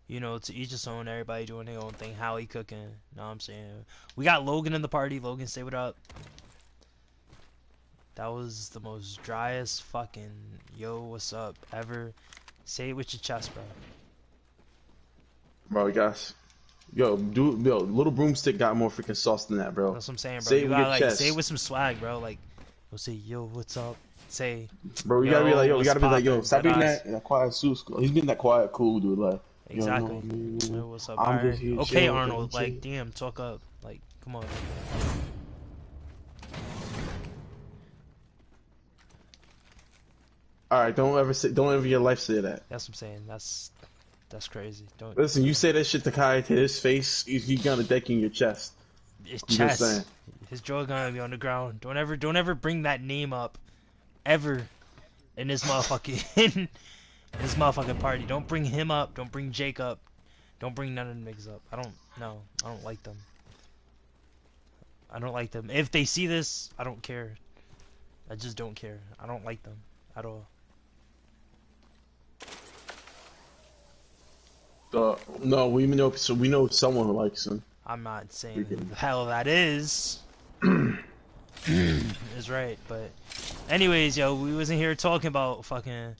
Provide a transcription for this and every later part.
You know, to each his own. Everybody doing their own thing. Howie cooking. Know what I'm saying? We got Logan in the party. Logan, say what up. That was the most driest fucking yo, what's up ever. Say it with your chest, bro. Bro, guys. Yo, Little Broomstick got more freaking sauce than that, bro. That's what I'm saying, bro. Say it You with your gotta like say it chest. with some swag, bro. Like, you'll say yo, what's up? Say Bro, you gotta be yo, like, yo, you what's gotta be like, yo, poppin'? stop Dead being eyes. that quiet, he's been that quiet, cool dude, like, yo, Exactly. no, man, Yo, what's up? I'm just Alright. here Okay, chilling, Arnold. Like, shit. damn, talk up. Like, come on. Alright, don't ever in your life say that. That's what I'm saying. That's crazy. Don't. Listen, you say that shit to Kai to his face, he's gonna deck in your chest. His I'm just saying. chest. His jaw gonna be on the ground. Don't ever bring that name up, ever, in this motherfucking in this motherfucking party. Don't bring him up. Don't bring Jake up. Don't bring none of the niggas up. I don't like them. I don't like them. If they see this, I don't care. I just don't care. I don't like them at all. No, we know, so we know someone who likes him. I'm not saying We can- the hell that is. Is right, but anyways, yo, we wasn't here talking about fucking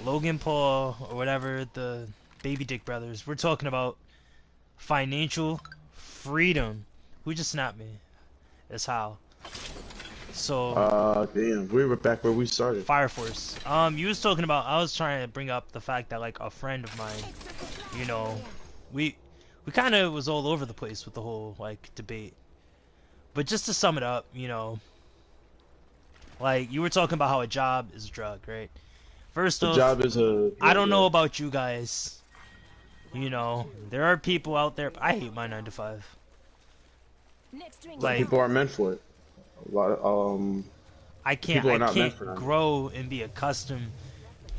Logan Paul or whatever, the baby dick brothers. We're talking about financial freedom. Who just snapped me? It's Hal. So Damn, we were back where we started. Fire Force. You was talking about. I was trying to bring up the fact that like a friend of mine, you know, we kind of was all over the place with the whole like debate. But just to sum it up, you know, like you were talking about how a job is a drug, right? First The off, job is a. I don't know about you guys. You know, there are people out there. I hate my 9 to 5. Like People are meant for it. A lot of, people I are not meant for can't that. grow and be accustomed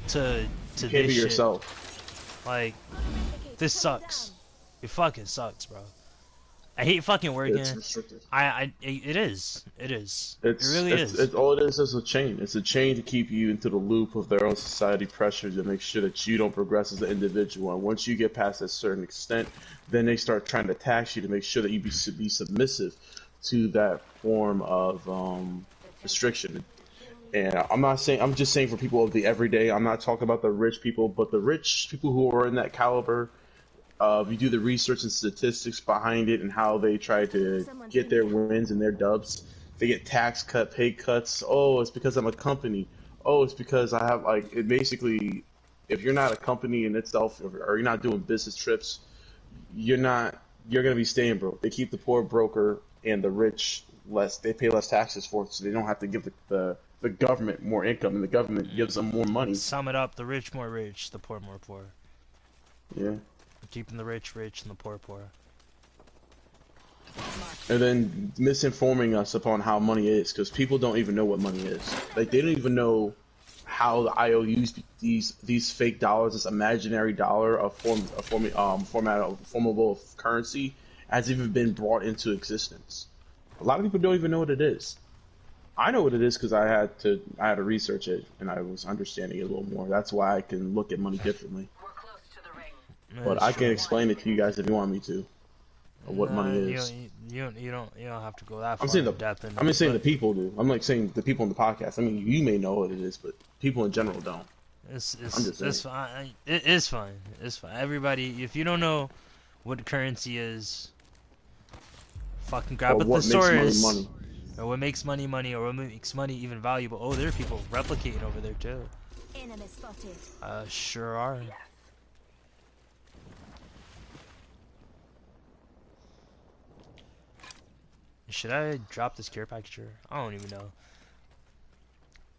to You this can't be shit. yourself. Like, this sucks. It fucking sucks, bro. I hate fucking working. It's restricted. It is. It is. It's, it really it's, is. it's all it is a chain. It's a chain to keep you into the loop of their own society pressures to make sure that you don't progress as an individual. And once you get past a certain extent, then they start trying to tax you to make sure that you be submissive to that form of restriction. And I'm not saying, I'm just saying for people of the everyday. I'm not talking about the rich people, but the rich people who are in that caliber. If you do the research and statistics behind it and how they try to get their wins and their dubs, they get tax cut, pay cuts. Oh, it's because I'm a company. Oh, it's because I have like it. Basically, if you're not a company in itself, or you're not doing business trips, you're not. You're gonna be staying broke. They keep the poor broker and the rich less. They pay less taxes for it, so they don't have to give the government more income, and the government gives them more money. Sum it up: the rich more rich, the poor more poor. Yeah. Keeping the rich rich and the poor poor. And then misinforming us upon how money is, because people don't even know what money is. Like they don't even know how the IOUs, these fake dollars, this imaginary dollar, formable currency, has even been brought into existence. A lot of people don't even know what it is. I know what it is because I had to research it and I was understanding it a little more. That's why I can look at money differently. But I can explain it to you guys if you want me to, of what money is. You don't have to go that far I'm saying in depth. I'm just saying the people do. I'm like saying the people in the podcast. I mean, you may know what it is, but people in general don't. It's fine. It is fine. It's fine. Everybody, if you don't know what currency is, fucking grab a thesaurus. Money. Or what makes money money, or what makes money even valuable. Oh, there are people replicating over there too. Sure are. Should I drop this care package? I don't even know.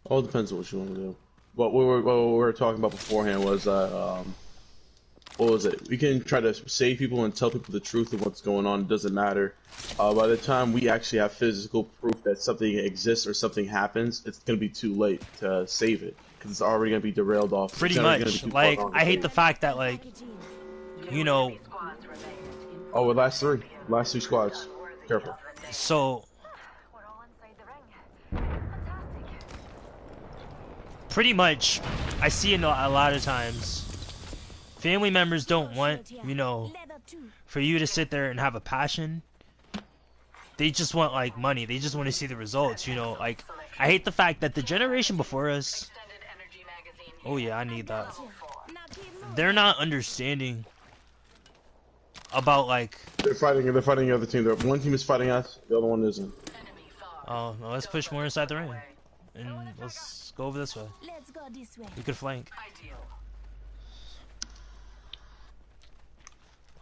All depends on what you want to do. What we were talking about beforehand was what was it? We can try to save people and tell people the truth of what's going on. It doesn't matter. By the time we actually have physical proof that something exists or something happens, it's gonna be too late to save it because it's already gonna be derailed off. Pretty much. Like I hate the fact that like, you know. Oh, last three squads. Careful. So, pretty much, I see it a lot of times, family members don't want, you know, for you to sit there and have a passion. They just want like money. They just want to see the results, you know. Like I hate the fact that the generation before us. Oh yeah, I need that. They're not understanding about like. They're fighting. They're fighting the other team. One team is fighting us. The other one isn't. Oh, well, let's push more inside the ring, and let's go over this way. We could flank.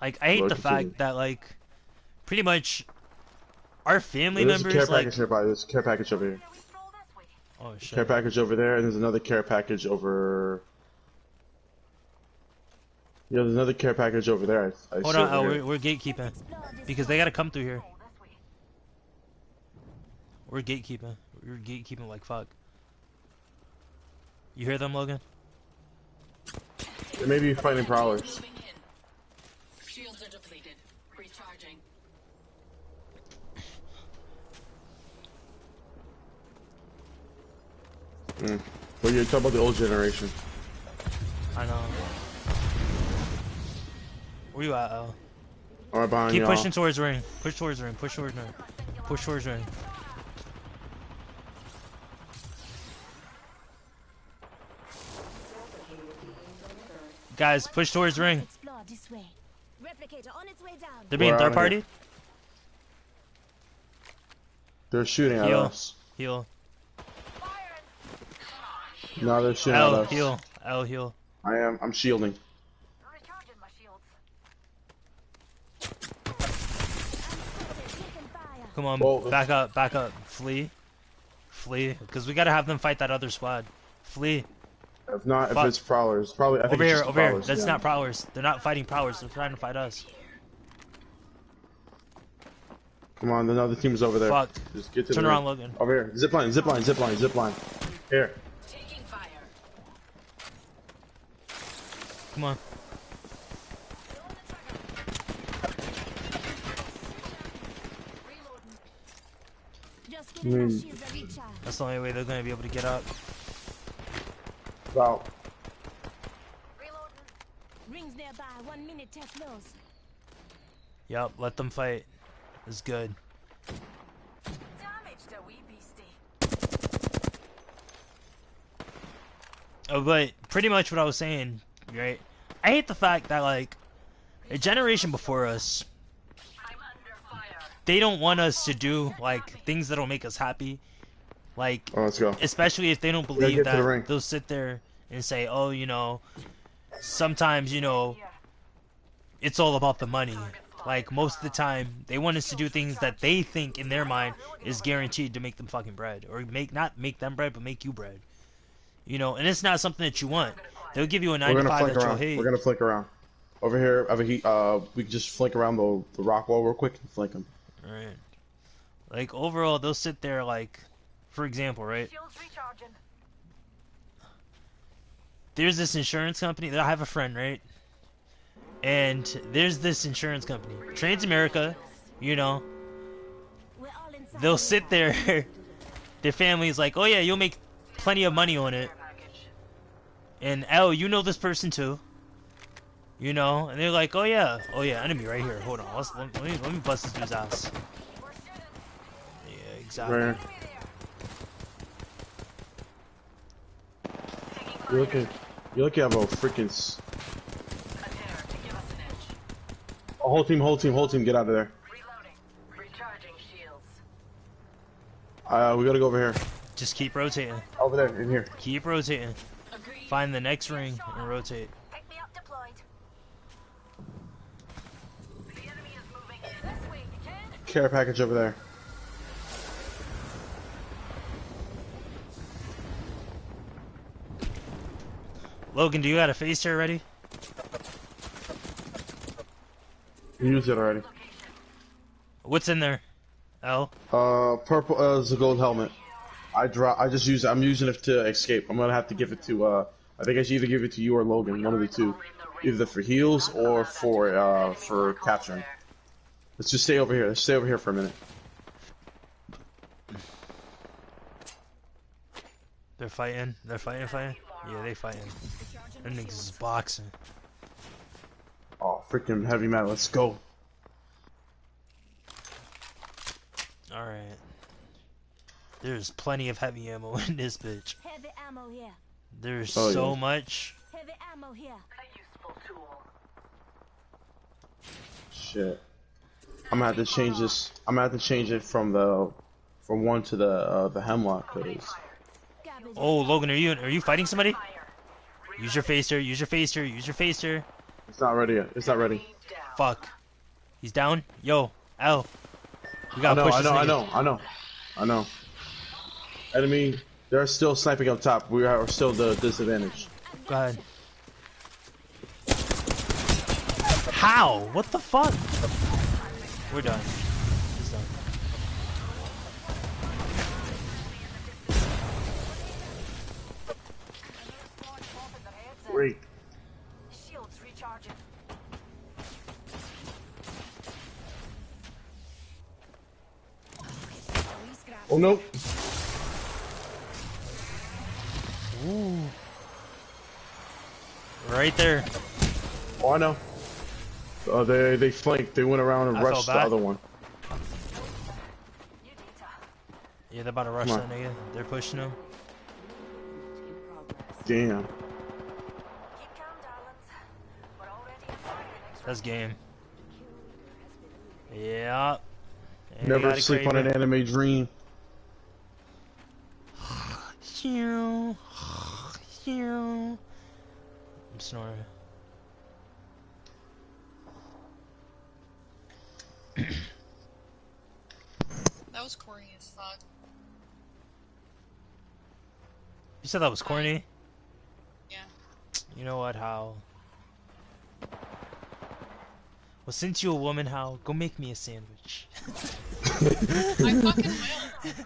Like I hate the fact that like, pretty much, our family members care like. Package nearby. There's a care package over here. Oh shit. Care package over there, and there's another care package over. Yeah, there's another care package over there. Hold on, we're gatekeeping because they gotta come through here. We're gatekeeping. We're gatekeeping like fuck. You hear them, Logan? They may be fighting prowlers. Shields are depleted. Recharging. Well, you're talking about the old generation. I know. Where you at, Al? All right, behind Keep y'all. pushing towards ring. Push towards ring. Push towards ring. Push towards ring. Guys, push towards ring. They're being third party. They're shooting at us. Heal. No, they're shooting at us. Heal. L heal. I'm shielding. Come on, Whoa. back up. Flee. Because we gotta have them fight that other squad. Flee. If not, Fuck. if it's prowlers, probably. I think Over it's here, just over here. prowlers, That's yeah. not prowlers. They're not fighting prowlers. They're trying to fight us. Come on, another team is over there. Fuck. Just get to Turn the around, ring. Logan. Over here. Zipline. Here. Taking fire. Come on. That's the only way they're gonna be able to get up. Wow. Rings nearby, 1 minute till close. Yup, let them fight. It's good. Damage the wee beastie. Oh, but pretty much what I was saying, right? I hate the fact that like a generation before us, I'm under fire. they don't want us to do like things that'll make us happy. Like, Oh, let's go. especially if they don't get believe to the ring. that they'll sit there and say, oh, you know, sometimes, you know, it's all about the money. Like, most of the time, they want us to do things that they think in their mind is guaranteed to make them fucking bread. Or not make them bread, but make you bread. You know, and it's not something that you want. They'll give you a 9 to 5 that you'll hate. We're gonna flank around. Over here, we can just flank around the rock wall real quick and flank them. Right. Like, overall, they'll sit there, like, for example, right? Shields recharging. There's this insurance company that I have a friend, right? And there's this insurance company, Transamerica, you know, We're all inside. they'll sit there, their family's like, oh yeah, you'll make plenty of money on it. And L, you know this person too. You know, and they're like, oh yeah, enemy right here. Hold on, let me bust this dude's ass. Yeah, exactly. Right here. You're lucky I have a freaking. Whole team, get out of there. Reloading. Recharging shields. We gotta go over here. Just keep rotating. Over there, in here. Keep rotating. Agreed. Find the next ring and rotate. Pick me up deployed. The enemy is moving in. This way, you can. Care package over there. Logan, do you got a face here ready? You used it already. What's in there? L? Purple is a gold helmet. I'm using it to escape. I'm gonna have to give it to, I think I should either give it to you or Logan, one of the two. Either for heals or for capturing. Let's just stay over here. Let's stay over here for a minute. They're fighting. Yeah, they fighting. Them niggas is boxing. freaking heavy metal. Let's go. Alright. There's plenty of heavy ammo in this bitch. Heavy ammo here. There's Oh, so yeah. much. Heavy ammo here. A useful tool. Shit. I'm gonna have to change this. I'm gonna have to change it from one to the hemlock, cause Garbage. Oh, Logan, are you fighting somebody? Use your phaser, use your phaser, use your phaser. it's not ready yet. It's not ready. Fuck. He's down? Yo, L. We I gotta know, push I this know, nigga. I know. Enemy, they're still sniping up top. We are still the disadvantage. Go ahead. How? What the fuck? We're done. It's done. Great. Shields recharging. Oh no. Ooh. Right there. Oh, I know. They flanked. They went around and I felt rushed the bad. other one. Yeah, they're about to rush Come that on. nigga. They're pushing him. Damn. Keep calm, darlings. We're already inside the next That's game. Yeah. And Never got it, sleep on an Kraber. anime dream. I'm snoring. That was corny as fuck. You said that was corny? Yeah. You know what, Hal? Well, since you're a woman, Hal, go make me a sandwich. I fucking will.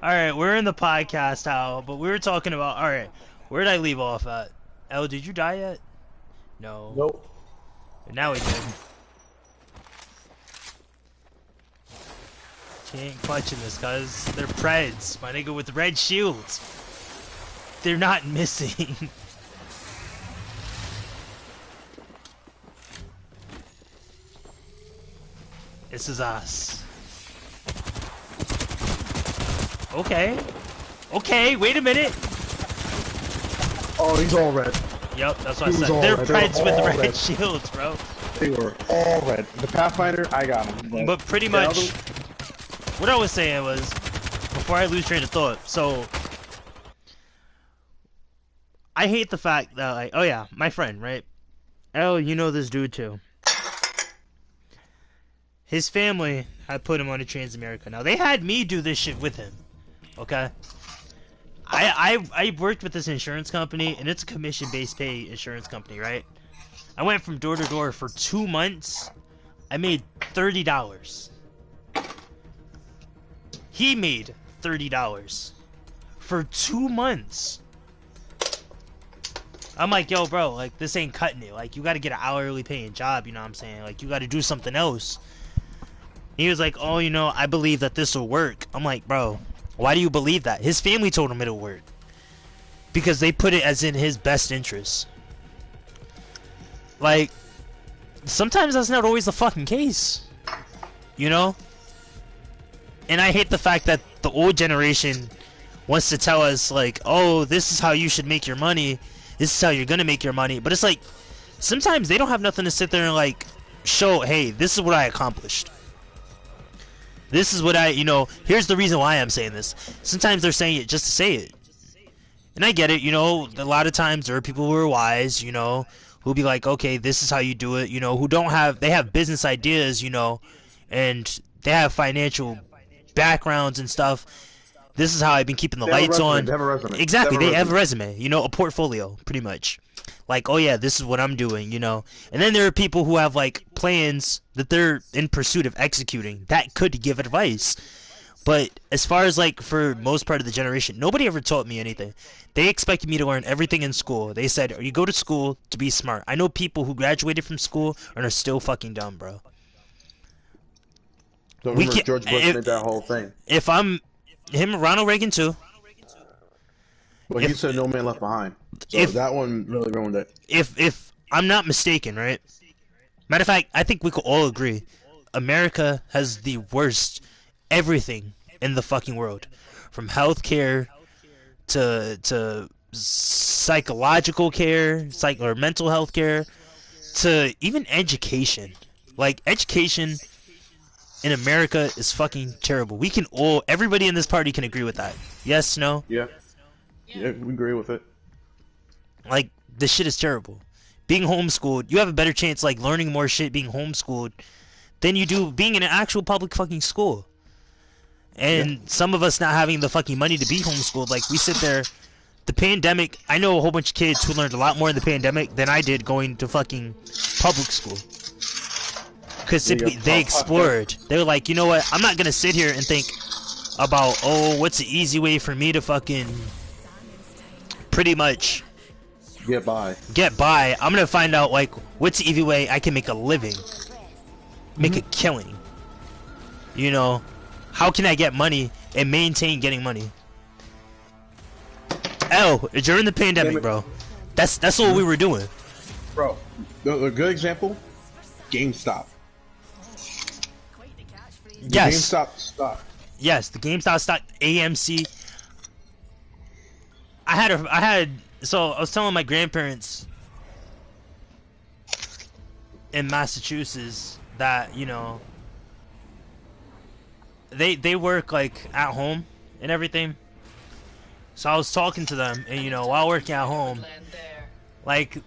Alright, we're in the podcast, Hal, but we were talking about... Alright, where did I leave off at? Elle, did you die yet? No. Nope. Now we did. She ain't clutching this, cuz. They're Preds, my nigga, with red shields. They're not missing. This is us. Okay. Okay, wait a minute. Oh, he's all red. Yep, that's what I He was said. all They're red. They were Preds with all red red. shields, bro. They were all red. The Pathfinder, I got him. But pretty the much, other- what I was saying was, before I lose train of thought, so, I hate the fact that, like, oh yeah, my friend, right? Oh, you know this dude too. His family had put him on a Transamerica. Now, they had me do this shit with him, okay? I worked with this insurance company, and it's a commission-based pay insurance company, right? I went from door to door for 2 months. I made $30. He made $30 for 2 months. I'm like, yo, bro, like, this ain't cutting it. Like, you gotta get an hourly paying job, you know what I'm saying? Like, you gotta do something else. He was like, oh, you know, I believe that this will work. I'm like, bro, why do you believe that? His family told him it'll work. Because they put it as in his best interest. Like, sometimes that's not always the fucking case. You know? And I hate the fact that the old generation wants to tell us, like, oh, this is how you should make your money. This is how you're gonna make your money. But it's like, sometimes they don't have nothing to sit there and, like, show, hey, this is what I accomplished. This is what I, you know, here's the reason why I'm saying this. Sometimes they're saying it just to say it. And I get it, you know, a lot of times there are people who are wise, you know, who'll be like, okay, this is how you do it, you know, who don't have, they have business ideas, you know, and they have financial backgrounds and stuff. This is how I've been keeping the They have a lights resume, on. they have a resume. Exactly, They they have have a a resume, you know, a portfolio, pretty much. Like, oh yeah, this is what I'm doing, you know. And then there are people who have, like, plans that they're in pursuit of executing that could give advice. But as far as, like, for most part of the generation, nobody ever taught me anything. They expected me to learn everything in school. They said, you go to school to be smart. I know people who graduated from school and are still fucking dumb, bro. So We remember, can't- George Bush if- made that whole thing. If I'm... Him, Ronald Reagan, too. But he if- said no man left behind. So if- that one really ruined it. If I'm not mistaken, right? Matter of fact, I think we could all agree, America has the worst everything in the fucking world, from healthcare to psychological care, or mental health care, to even education. Like education in America is fucking terrible. We can all, everybody in this party can agree with that. Yes, no? Yeah, Yeah. yeah, we agree with it. Like this shit is terrible. Being homeschooled, you have a better chance like learning more shit being homeschooled than you do being in an actual public fucking school. And some of us not having the fucking money to be homeschooled, like we sit there. The pandemic, I know a whole bunch of kids who learned a lot more in the pandemic than I did going to fucking public school. Because simply they explored. They were like, you know what? I'm not gonna sit here and think about, oh, what's the easy way for me to fucking pretty much Get by. get by. I'm gonna find out like what's the easy way I can make a living, make a killing. You know, how can I get money and maintain getting money? During the pandemic, bro. That's what we were doing. Bro, a good example, GameStop. Yes. GameStop stock. Yes, the GameStop stock, AMC. So I was telling my grandparents in Massachusetts that, you know, they work like at home and everything. So I was talking to them, and you know, while working at home, like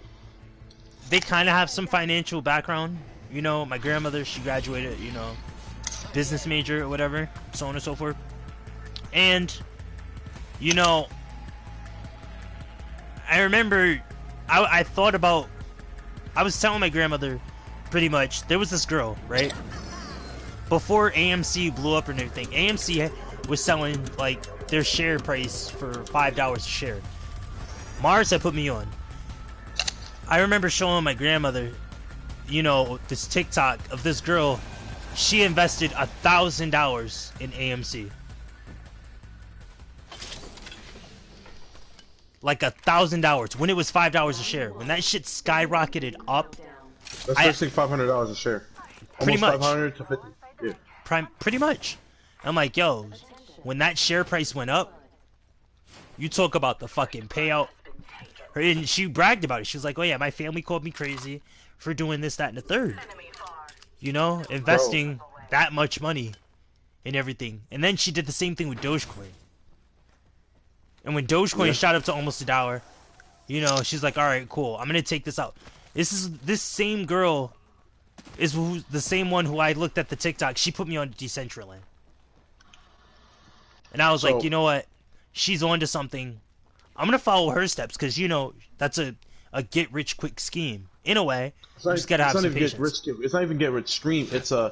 they kind of have some financial background. You know, my grandmother, she graduated, you know, business major or whatever, so on and so forth. And you know, I remember I thought about, I was telling my grandmother pretty much, there was this girl, right? Before AMC blew up and everything, AMC was selling like their share price for $5 a share. Mars had put me on. I remember showing my grandmother, you know, this TikTok of this girl. She invested $1,000 in AMC. Like $1,000 when it was $5 a share. When that shit skyrocketed up, That's basically $500 a share. Pretty Almost much. 500 to 50. Yeah. pretty much. I'm like, yo, when that share price went up, you talk about the fucking payout. And she bragged about it. She was like, oh yeah, my family called me crazy for doing this, that, and the third. You know, investing that much money in everything. And then she did the same thing with Dogecoin. And when Dogecoin shot up to almost $1, you know, she's like, alright, cool, I'm gonna take this out. This same girl is the same one who I looked at the TikTok. She put me on Decentraland. And I was like, you know what? She's onto something. I'm gonna follow her steps because you know that's a get rich quick scheme in a way. You just gotta have some patience. It's not even get rich scheme. It's an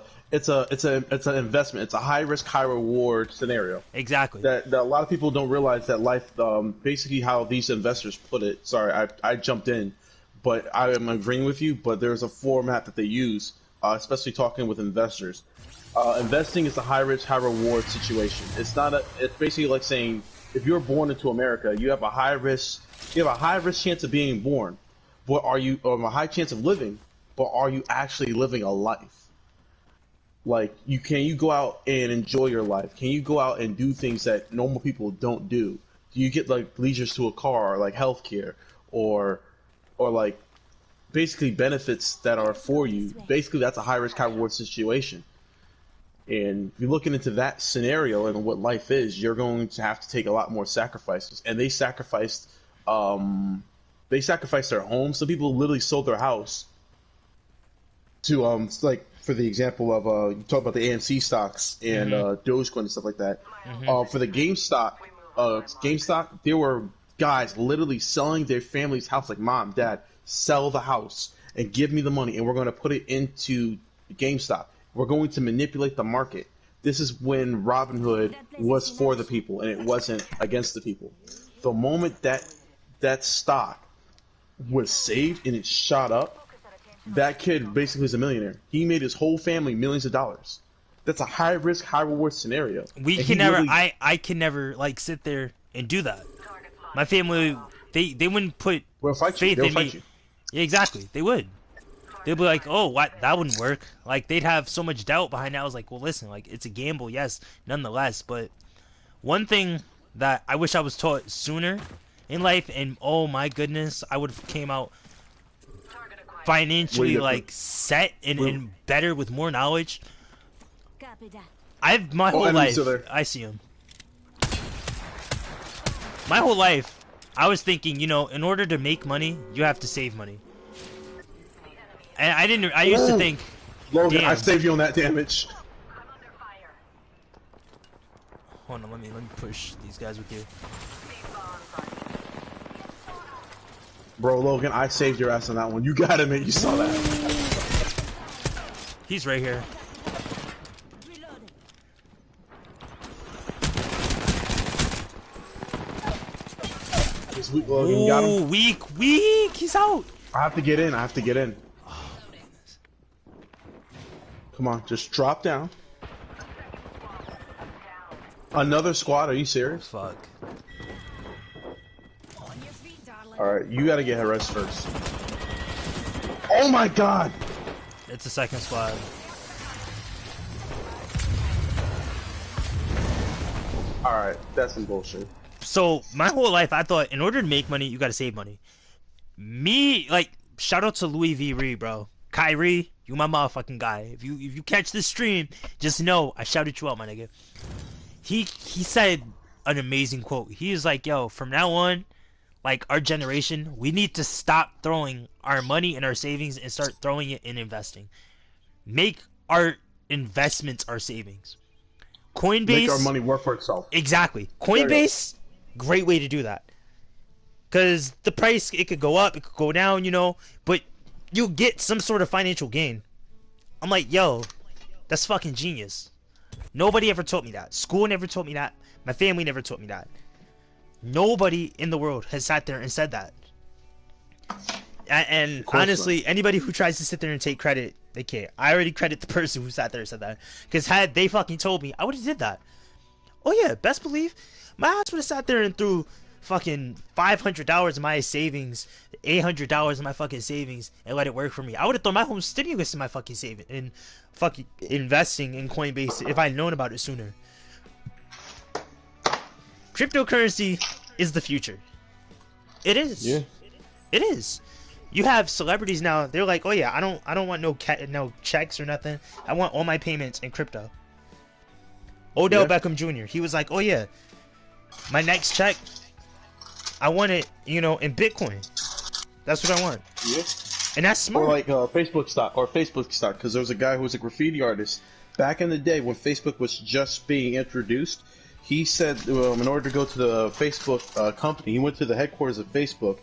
investment. It's a high risk, high reward scenario. Exactly. That a lot of people don't realize that life. Basically, how these investors put it. Sorry, I jumped in, but I am agreeing with you. But there's a format that they use, especially talking with investors. Investing is a high risk, high reward situation. It's not a. It's basically like saying if you're born into America, you have a high risk chance of being born, but are you a high chance of living? But are you actually living a life? Like, can you go out and enjoy your life? Can you go out and do things that normal people don't do? Do you get like leisures to a car, like healthcare, or like basically benefits that are for you? Basically, that's a high risk, high reward situation. And if you're looking into that scenario and what life is, you're going to have to take a lot more sacrifices. And they sacrificed their homes. Some people literally sold their house to like, for the example of you talk about the AMC stocks and Dogecoin and stuff like that. For the GameStop, there were guys literally selling their family's house, like mom, dad, sell the house and give me the money, and we're going to put it into GameStop. We're going to manipulate the market. This is when Robinhood was for the people and it wasn't against the people. The moment that stock was saved and it shot up, that kid basically is a millionaire. He made his whole family millions of dollars. That's a high risk, high reward scenario. We can never. I can never like sit there and do that. My family, they wouldn't put faith in me. Yeah, exactly. They would. They'd be like, oh, what? That wouldn't work. Like, they'd have so much doubt behind that. I was like, well, listen, like, it's a gamble, yes, nonetheless. But one thing that I wish I was taught sooner in life, and oh my goodness, I would have came out Way financially, different. like, set and better with more knowledge. Copy that. I've, my Oh, whole enemy's still life, there. I see him. My whole life, I was thinking, you know, in order to make money, you have to save money. And I used to Ooh. think, Logan, I damn. saved you on that damage. Hold on, let me push these guys with you. Bro, Logan, I saved your ass on that one. You gotta admit you saw that. He's right here. Reloading. This weak Logan, you got Ooh, him. weak. He's out. I have to get in. I have to get in. Come on, just drop down. Another squad? Are you serious? Fuck. On your feet, darling. Alright, you gotta get her rest first. Oh my god! It's a second squad. Alright, that's some bullshit. So my whole life, I thought in order to make money, you gotta save money. Me, like, shout out to Louis V. Ree, bro. Kyrie, you my motherfucking guy. If you catch this stream, just know I shouted you out, my nigga. He said an amazing quote. He was like, yo, from now on, like our generation, we need to stop throwing our money in our savings and start throwing it in investing. Make our investments our savings. Coinbase, Make our money work for itself. exactly. There you go. Coinbase, great way to do that. Cause the price, it could go up, it could go down, you know, but you'll get some sort of financial gain. I'm like, yo, that's fucking genius. Nobody ever taught me that. School never taught me that. My family never taught me that. Nobody in the world has sat there and said that. And course honestly, anybody who tries to sit there and take credit, they can't. I already credit the person who sat there and said that. Because had they fucking told me, I would have did that. Oh yeah, best believe, my ass would have sat there and threw fucking $500 in my savings, $800 in my fucking savings, and let it work for me. I would have thrown my home stimulus in my fucking saving and fucking investing in Coinbase if I'd known about it sooner. Cryptocurrency is the future. It is. Yeah. It is. You have celebrities now. They're like, oh yeah, I don't want no checks or nothing. I want all my payments in crypto. Odell Yeah. Beckham Jr. He was like, oh yeah, my next check, I want it, you know, in Bitcoin. That's what I want, Yeah. and that's smart. Or like Facebook stock, because there was a guy who was a graffiti artist back in the day when Facebook was just being introduced. He said in order to go to the Facebook company, he went to the headquarters of Facebook,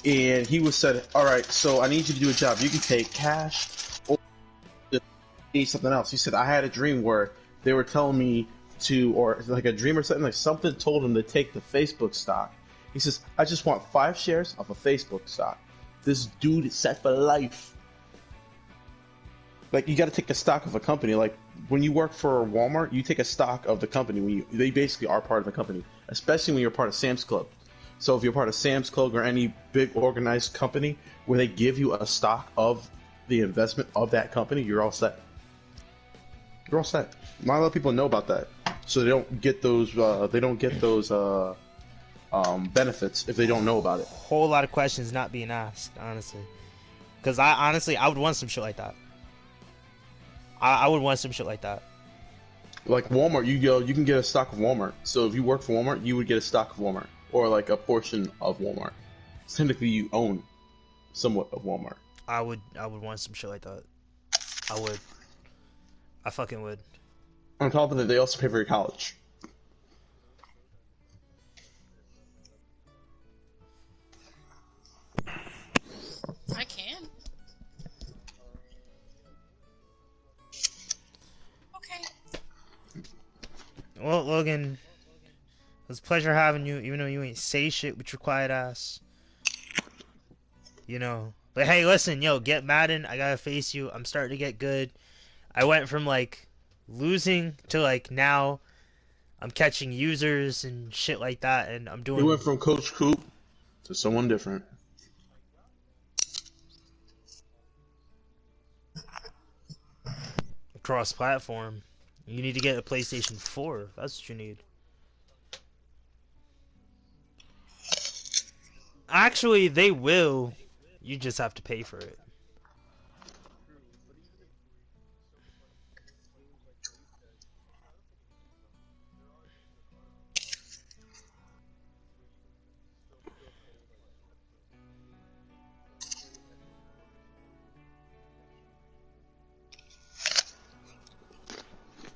and he was said, "All right, so I need you to do a job. You can take cash or just need something else." He said, "I had a dream where they were telling me to, or like a dream or something, like something told him to take the Facebook stock." He says, "I just want 5 shares of a Facebook stock." This dude is set for life. Like, you got to take a stock of a company. Like, when you work for Walmart, you take a stock of the company. They basically are part of the company, especially when you're part of Sam's Club. So if you're part of Sam's Club or any big organized company where they give you a stock of the investment of that company, you're all set. You're all set. Not a lot of people know about that, so they don't get those. Benefits if they don't know about it. Whole lot of questions not being asked, honestly. Because I would want some shit like that. I would want some shit like that. Like Walmart, you can get a stock of Walmart. So if you work for Walmart, you would get a stock of Walmart, or like a portion of Walmart. Technically, you own somewhat of Walmart. I would want some shit like that. I would. I fucking would. On top of that, they also pay for your college. I can. Okay. Well, Logan, it was a pleasure having you, even though you ain't say shit with your quiet ass. You know. But hey, listen, yo, get Madden. I gotta face you. I'm starting to get good. I went from, like, losing to, like, now I'm catching users and shit like that, and I'm doing... You went from Coach Coop to someone different. cross-platform. You need to get a PlayStation 4. That's what you need. Actually, they will. You just have to pay for it.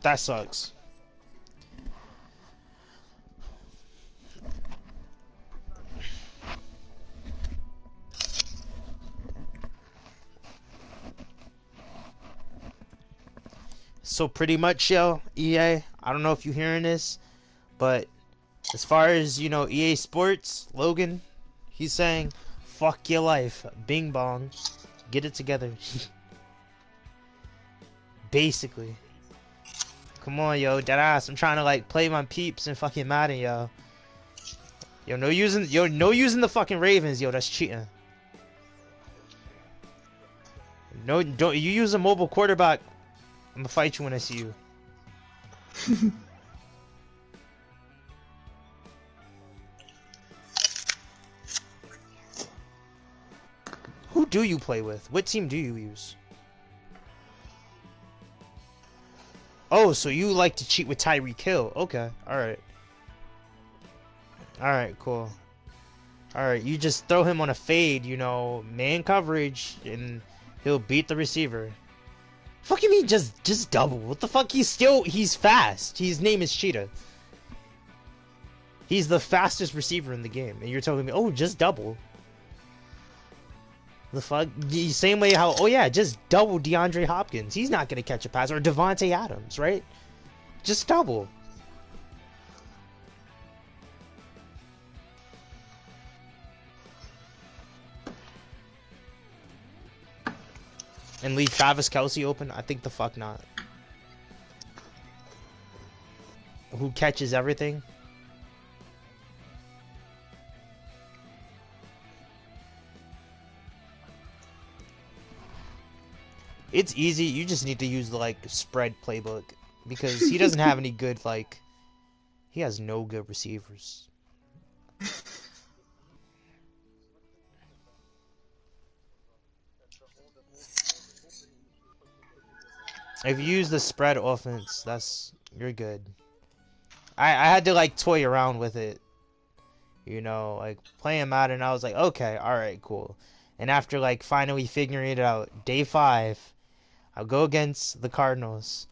That sucks. So pretty much, yo, EA, I don't know if you're hearing this, but as far as, you know, EA Sports, Logan, he's saying, fuck your life. Bing bong. Get it together. Basically. Come on, yo, deadass. I'm trying to, like, play my peeps and fucking Madden, yo. Yo, no using the fucking Ravens, yo, that's cheating. No, don't you use a mobile quarterback. I'm gonna fight you when I see you. Who do you play with? What team do you use? Oh, so you like to cheat with Tyreek Hill. Okay, alright. Alright, cool. Alright, you just throw him on a fade, you know, man coverage, and he'll beat the receiver. Fuck you mean just double? What the fuck? He's fast. His name is Cheetah. He's the fastest receiver in the game, and you're telling me, oh, just double. The fuck? The same way how, oh yeah, just double DeAndre Hopkins. He's not gonna catch a pass, or Devontae Adams, right? Just double. And leave Travis Kelce open? I think the fuck not. Who catches everything? It's easy. You just need to use the, like, spread playbook. Because he doesn't have any good, like... He has no good receivers. If you use the spread offense, you're good. I had to, like, toy around with it. You know, like, playing Madden, I was like, okay, alright, cool. And after, like, finally figuring it out, day 5, I'll go against the Cardinals.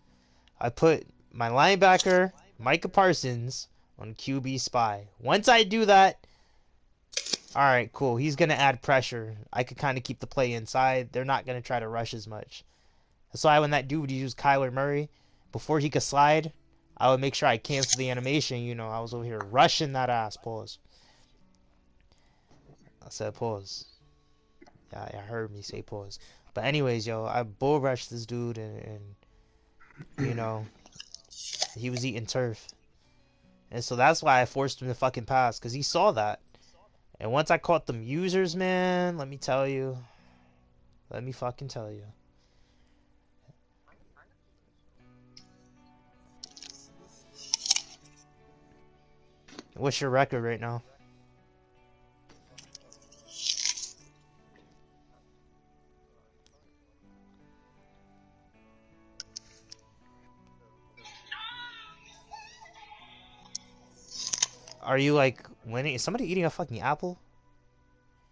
I put my linebacker, Micah Parsons, on QB spy. Once I do that, alright, cool. He's going to add pressure. I could kind of keep the play inside. They're not going to try to rush as much. That's why when that dude used Kyler Murray, before he could slide, I would make sure I canceled the animation. You know, I was over here rushing that ass. Pause. I said pause. Yeah, I heard me say pause. But anyways, yo, I bull rushed this dude, and you know, he was eating turf. And so that's why I forced him to fucking pass, because he saw that. And once I caught them users, man, let me tell you. Let me fucking tell you. What's your record right now? Are you, like, winning? Is somebody eating a fucking apple?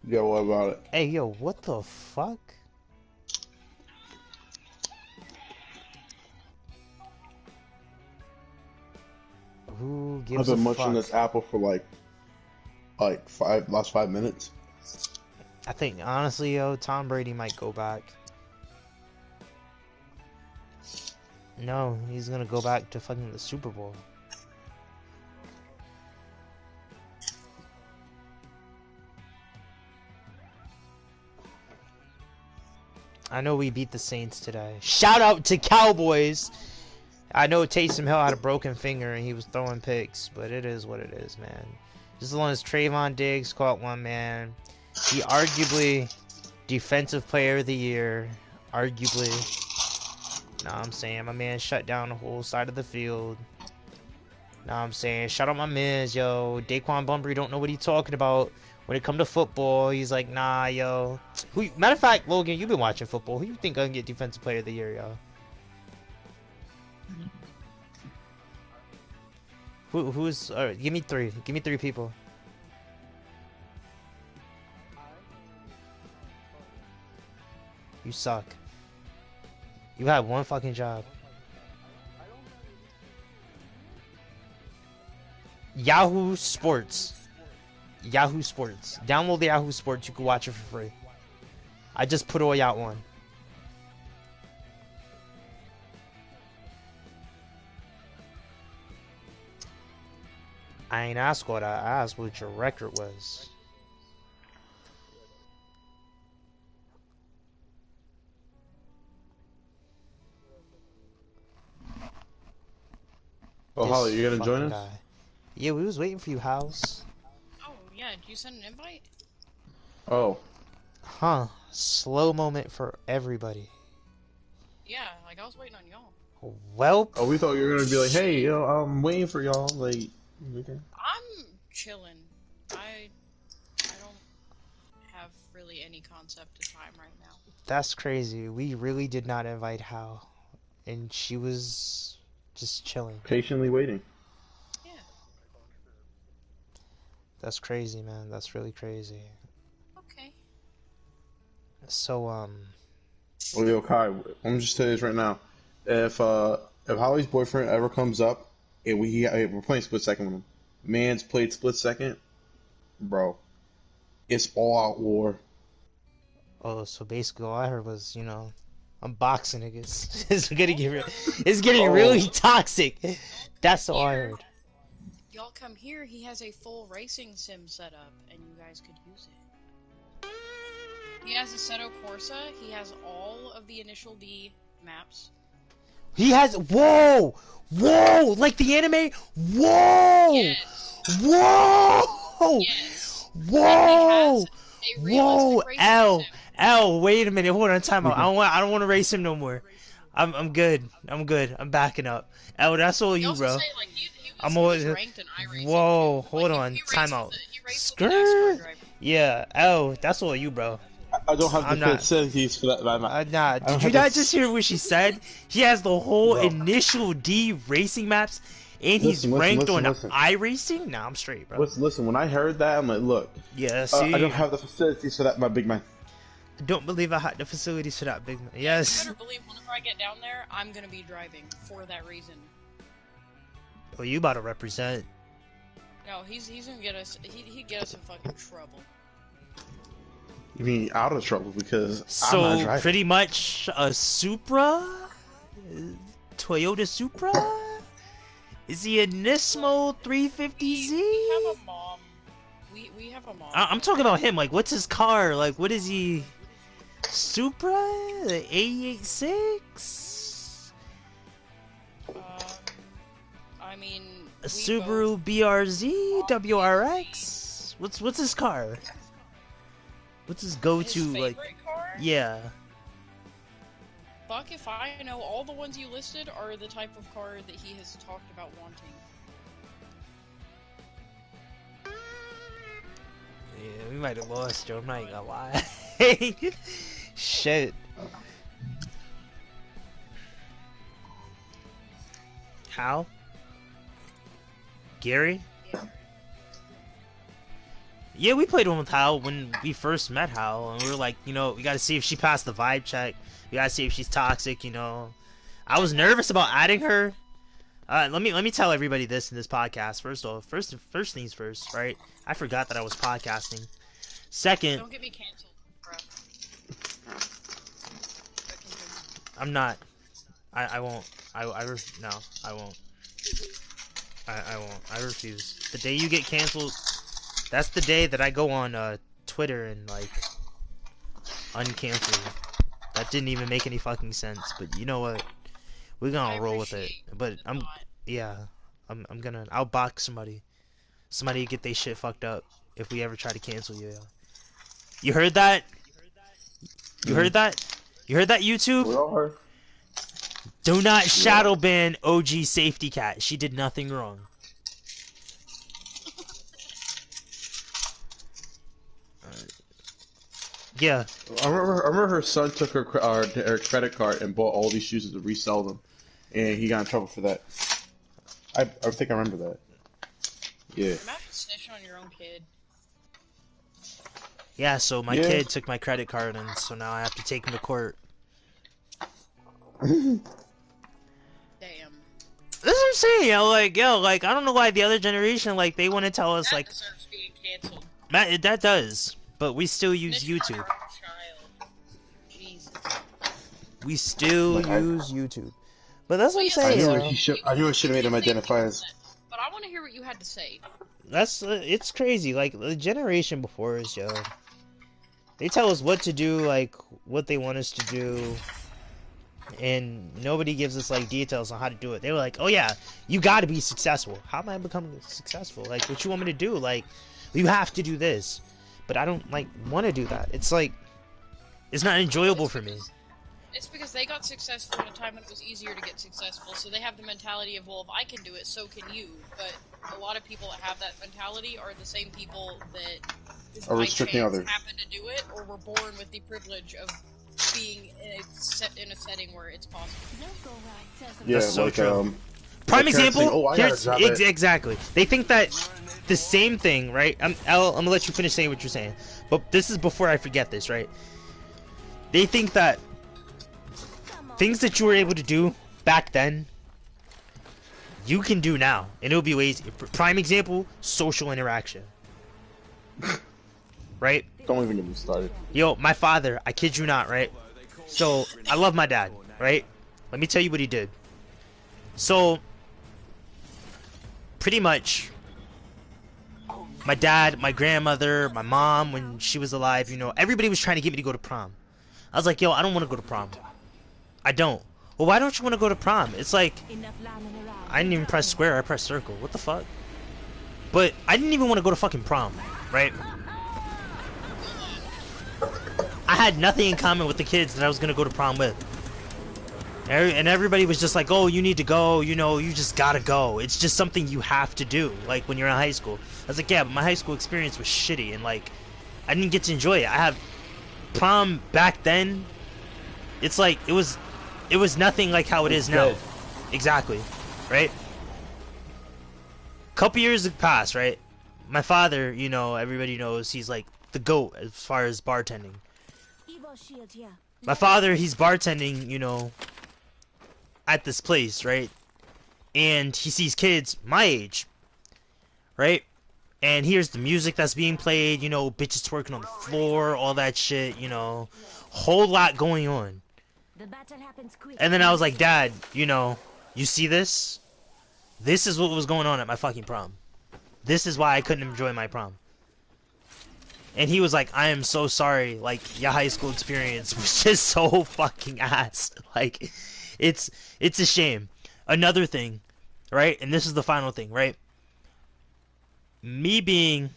Yeah, what about it? Hey, yo, what the fuck? Who I've gives a been munching fuck? this apple for like last 5 minutes. I think, honestly, yo, Tom Brady might go back. No, he's gonna go back to fucking the Super Bowl. I know we beat the Saints today. Shout out to Cowboys! I know Taysom Hill had a broken finger and he was throwing picks, but it is what it is, man. Just as long as Trayvon Diggs caught one, man. He arguably Defensive Player of the Year. Arguably. Nah, I'm saying my man shut down the whole side of the field. Nah, I'm saying shout out my mans, yo. Daquan Bumbury don't know what he's talking about when it come to football. He's like, nah, yo. Matter of fact, Logan, you've been watching football. Who you think gonna get Defensive Player of the Year, yo? Who's? All right, give me three. Give me three people. You suck. You had one fucking job. Yahoo Sports. Yahoo Sports. Download the Yahoo Sports. You can watch it for free. I just put all out one. I ain't asked what I asked what your record was. Oh, This Holly, you gonna join fucking us? guy. Yeah, we was waiting for you, House. Oh, yeah, did you send an invite? Oh, Huh. Slow moment for everybody. Yeah, like I was waiting on y'all. Welp. oh, we thought you were gonna be like, hey, yo, I'm waiting for y'all. Like, okay. I'm chilling. I don't have really any concept of time right now. That's crazy. We really did not invite Hal. And she was just chilling. Patiently waiting. Yeah. That's crazy, man. That's really crazy. Okay. So, Oh, yo, Kai, I'm just telling you this right now. If Holly's boyfriend ever comes up and we're playing split second with him, man's played split second, bro, it's all out war. oh, so basically all I heard was, I'm boxing niggas. It's getting really toxic. That's all I Here, heard. y'all come here. He has a full racing sim set up, and you guys could use it. He has Assetto Corsa. He has all of the Initial D maps. He has, whoa! Whoa! Like the anime? Whoa! Yes. Whoa! Yes. Whoa! And he has a Whoa! realistic racing L, sim. L, wait a minute, hold on, time out. I don't want to race him no more. I'm good. I'm good. I'm backing up. L, that's all He you, also bro. say like he I'm was all. ranked in iRacing. Whoa, too. hold Like, on, he raced time with out. he raced with the NASCAR Skirt. driver. Yeah, L, that's all you, bro. I don't have the I'm not. facilities for that. Nah, I don't did you have the. not just hear what she said? He has the whole Bro, Initial D racing maps, and he's ranked on listen. iRacing? Nah, I'm straight, bro. Listen, when I heard that, I'm like, look, Yeah, I don't see? have the facilities for that, my big man. I don't believe I had the facilities for that, big man. You Yes. better believe whenever I get down there, I'm gonna be driving for that reason. Oh, you about to represent. No, he's gonna get us. He'd get us in fucking trouble. You mean out of trouble because I'm not So, driving. pretty much a Supra? Toyota Supra? Is he a Nismo 350Z? We have a mom. We have a mom. I'm talking about him. Like, what's his car? Like, what is he? Supra? The A86? I mean, A Subaru BRZ? WRX? What's his car? What's his go-to? His Like, favorite car? yeah. Fuck if I know. All the ones you listed are the type of car that he has talked about wanting. Yeah, we might have lost, Joe. I'm not even gonna lie. Shit. How? Gary? Yeah. Yeah, we played one with Hal when we first met Hal, and we were like, we gotta see if she passed the vibe check. We gotta see if she's toxic, I was nervous about adding her. Let me tell everybody this in this podcast. First things first, right? I forgot that I was podcasting. Second, Don't get me canceled, bro. I'm not. I won't. No, I won't. I won't. I refuse. The day you get canceled, that's the day that I go on Twitter and like uncancel you. That didn't even make any fucking sense. But you know what? We're gonna roll with it. But I'll box somebody. Somebody get their shit fucked up if we ever try to cancel you. You heard that? You heard that? You heard that, YouTube? We all heard. Do not Yeah. shadow ban OG Safety Cat. She did nothing wrong. Yeah. I remember her son took her credit card and bought all these shoes to resell them, and he got in trouble for that. I think I remember that. Yeah. Imagine snitching on your own kid. Yeah, so my Yeah. kid took my credit card, and so now I have to take him to court. Damn. That's what I'm saying, like, I don't know why the other generation, like, they want to tell us, That like, deserves being canceled. that does, but we still use Snitching on YouTube. your own child. Jesus. We still Like, use YouTube. But that's what I'm Well, I saying, knew yo. I knew I should have made him You say identify what as. you said, but I want to hear what you had to say. That's, it's crazy, like, the generation before us, yo. They tell us what to do, like, what they want us to do, and nobody gives us, like, details on how to do it. They were like, oh yeah, you gotta be successful. How am I becoming successful? Like, what you want me to do? Like, you have to do this. But I don't, like, want to do that. It's like, it's not enjoyable for me. It's because they got successful at a time when it was easier to get successful, so they have the mentality of, well, if I can do it, so can you. But a lot of people that have that mentality are the same people that just Are by restricting chance others. happen to do it, or were born with the privilege of being in a setting where it's possible. Don't go right. Tell some Yeah, That's so like true. Prime like parents example. saying, "Oh, I got a Here's job at-" exactly. They think that the same thing, right? I'm gonna let you finish saying what you're saying, but this is before I forget this, right? They think that things that you were able to do back then, you can do now, and it'll be ways. Prime example: social interaction, right? Don't even get me started. Yo, my father, I kid you not, right? So, I love my dad, right? Let me tell you what he did. So, pretty much, my dad, my grandmother, my mom, when she was alive, you know, everybody was trying to get me to go to prom. I was like, yo, I don't want to go to prom. I don't. Well, why don't you want to go to prom? It's like, enough lying around. I didn't even press square, I pressed circle. What the fuck? But I didn't even want to go to fucking prom, right? I had nothing in common with the kids that I was gonna go to prom with. And everybody was just like, oh, you need to go, you know, you just gotta go. It's just something you have to do, like, when you're in high school. I was like, yeah, but my high school experience was shitty, and, like, I didn't get to enjoy it. I have prom back then, it's like, it was nothing like how it is now. dead. Exactly, right? Couple years have passed, right? My father, you know, everybody knows he's like the GOAT as far as bartending. Evo shield here. My father, he's bartending, you know, at this place, right? And he sees kids my age, right? And here's the music that's being played, you know, bitches twerking on the floor, all that shit, you know, whole lot going on. The battle happens quick. And then I was like, Dad, you know, you see this? This is what was going on at my fucking prom. This is why I couldn't enjoy my prom. And he was like, I am so sorry, like, your high school experience was just so fucking ass. Like, it's a shame. Another thing, right? And this is the final thing, right? Me being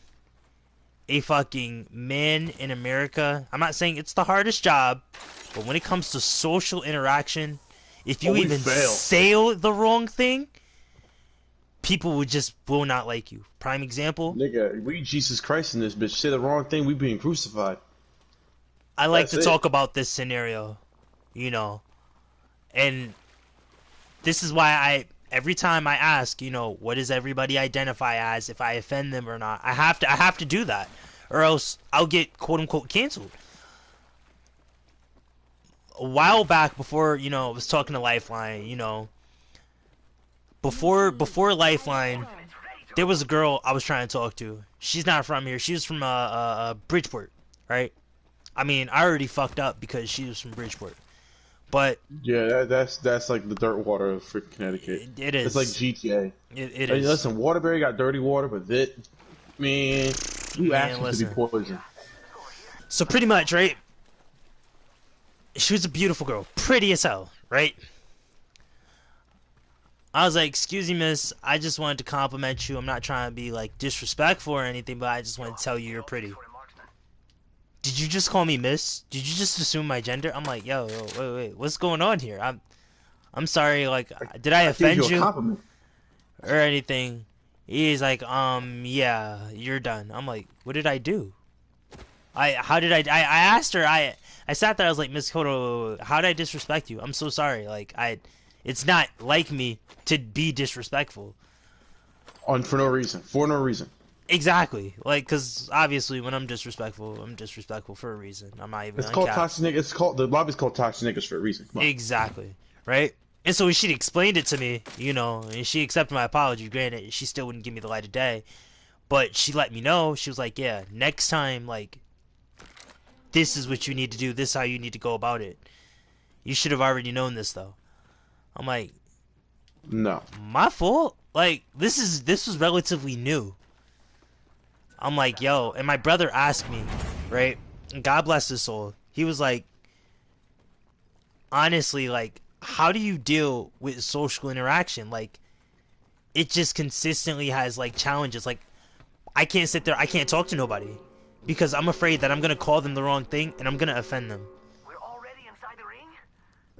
a fucking man in America, I'm not saying it's the hardest job, but when it comes to social interaction, if you we even fail. say the wrong thing, people will not like you. Prime example, Nigga, we Jesus Christ in this bitch. Say the wrong thing, we being crucified. I like to That's it. talk about this scenario, you know, and this is why every time I ask, you know, what does everybody identify as, if I offend them or not, I have to do that, or else I'll get quote unquote canceled. A while back, before, you know, I was talking to Lifeline, you know, before Lifeline, there was a girl I was trying to talk to. She's not from here. She was from Bridgeport, right? I mean, I already fucked up because she was from Bridgeport, but Yeah, that's like the dirt water of freaking Connecticut. it is. It's like GTA. It Hey, is. listen, Waterbury got dirty water, but man, you Man, asked me to listen. be poisoned. So pretty much, right? She was a beautiful girl, pretty as hell, right? I was like, excuse me, miss, I just wanted to compliment you. I'm not trying to be, like, disrespectful or anything, but I just wanted to tell you you're pretty. Did you just call me miss? Did you just assume my gender? I'm like, yo, wait, what's going on here? I'm sorry, like, did I I gave offend you a you compliment. or anything? He's like, yeah, you're done. I'm like, what did I do? How did I asked her, I sat there, I was like, Miss Koto, how did I disrespect you? I'm so sorry. Like, it's not like me to be disrespectful. For no reason. For no reason. Exactly. Like, because obviously when I'm disrespectful for a reason. I'm not even It's on called cap. toxic niggas. It's called the lobby's called toxic niggas for a reason. Come on. Exactly. Right? And so when she explained it to me, you know, and she accepted my apology, granted, she still wouldn't give me the light of day. But she let me know, she was like, yeah, next time, like, this is what you need to do. This is how you need to go about it. You should have already known this, though. I'm like, No. my fault? Like, this was relatively new. I'm like, yo, and my brother asked me, right? And God bless his soul. He was like, honestly, like, how do you deal with social interaction? Like, it just consistently has, like, challenges. Like, I can't sit there, I can't talk to nobody. Because I'm afraid that I'm going to call them the wrong thing and I'm going to offend them. We're already inside the ring?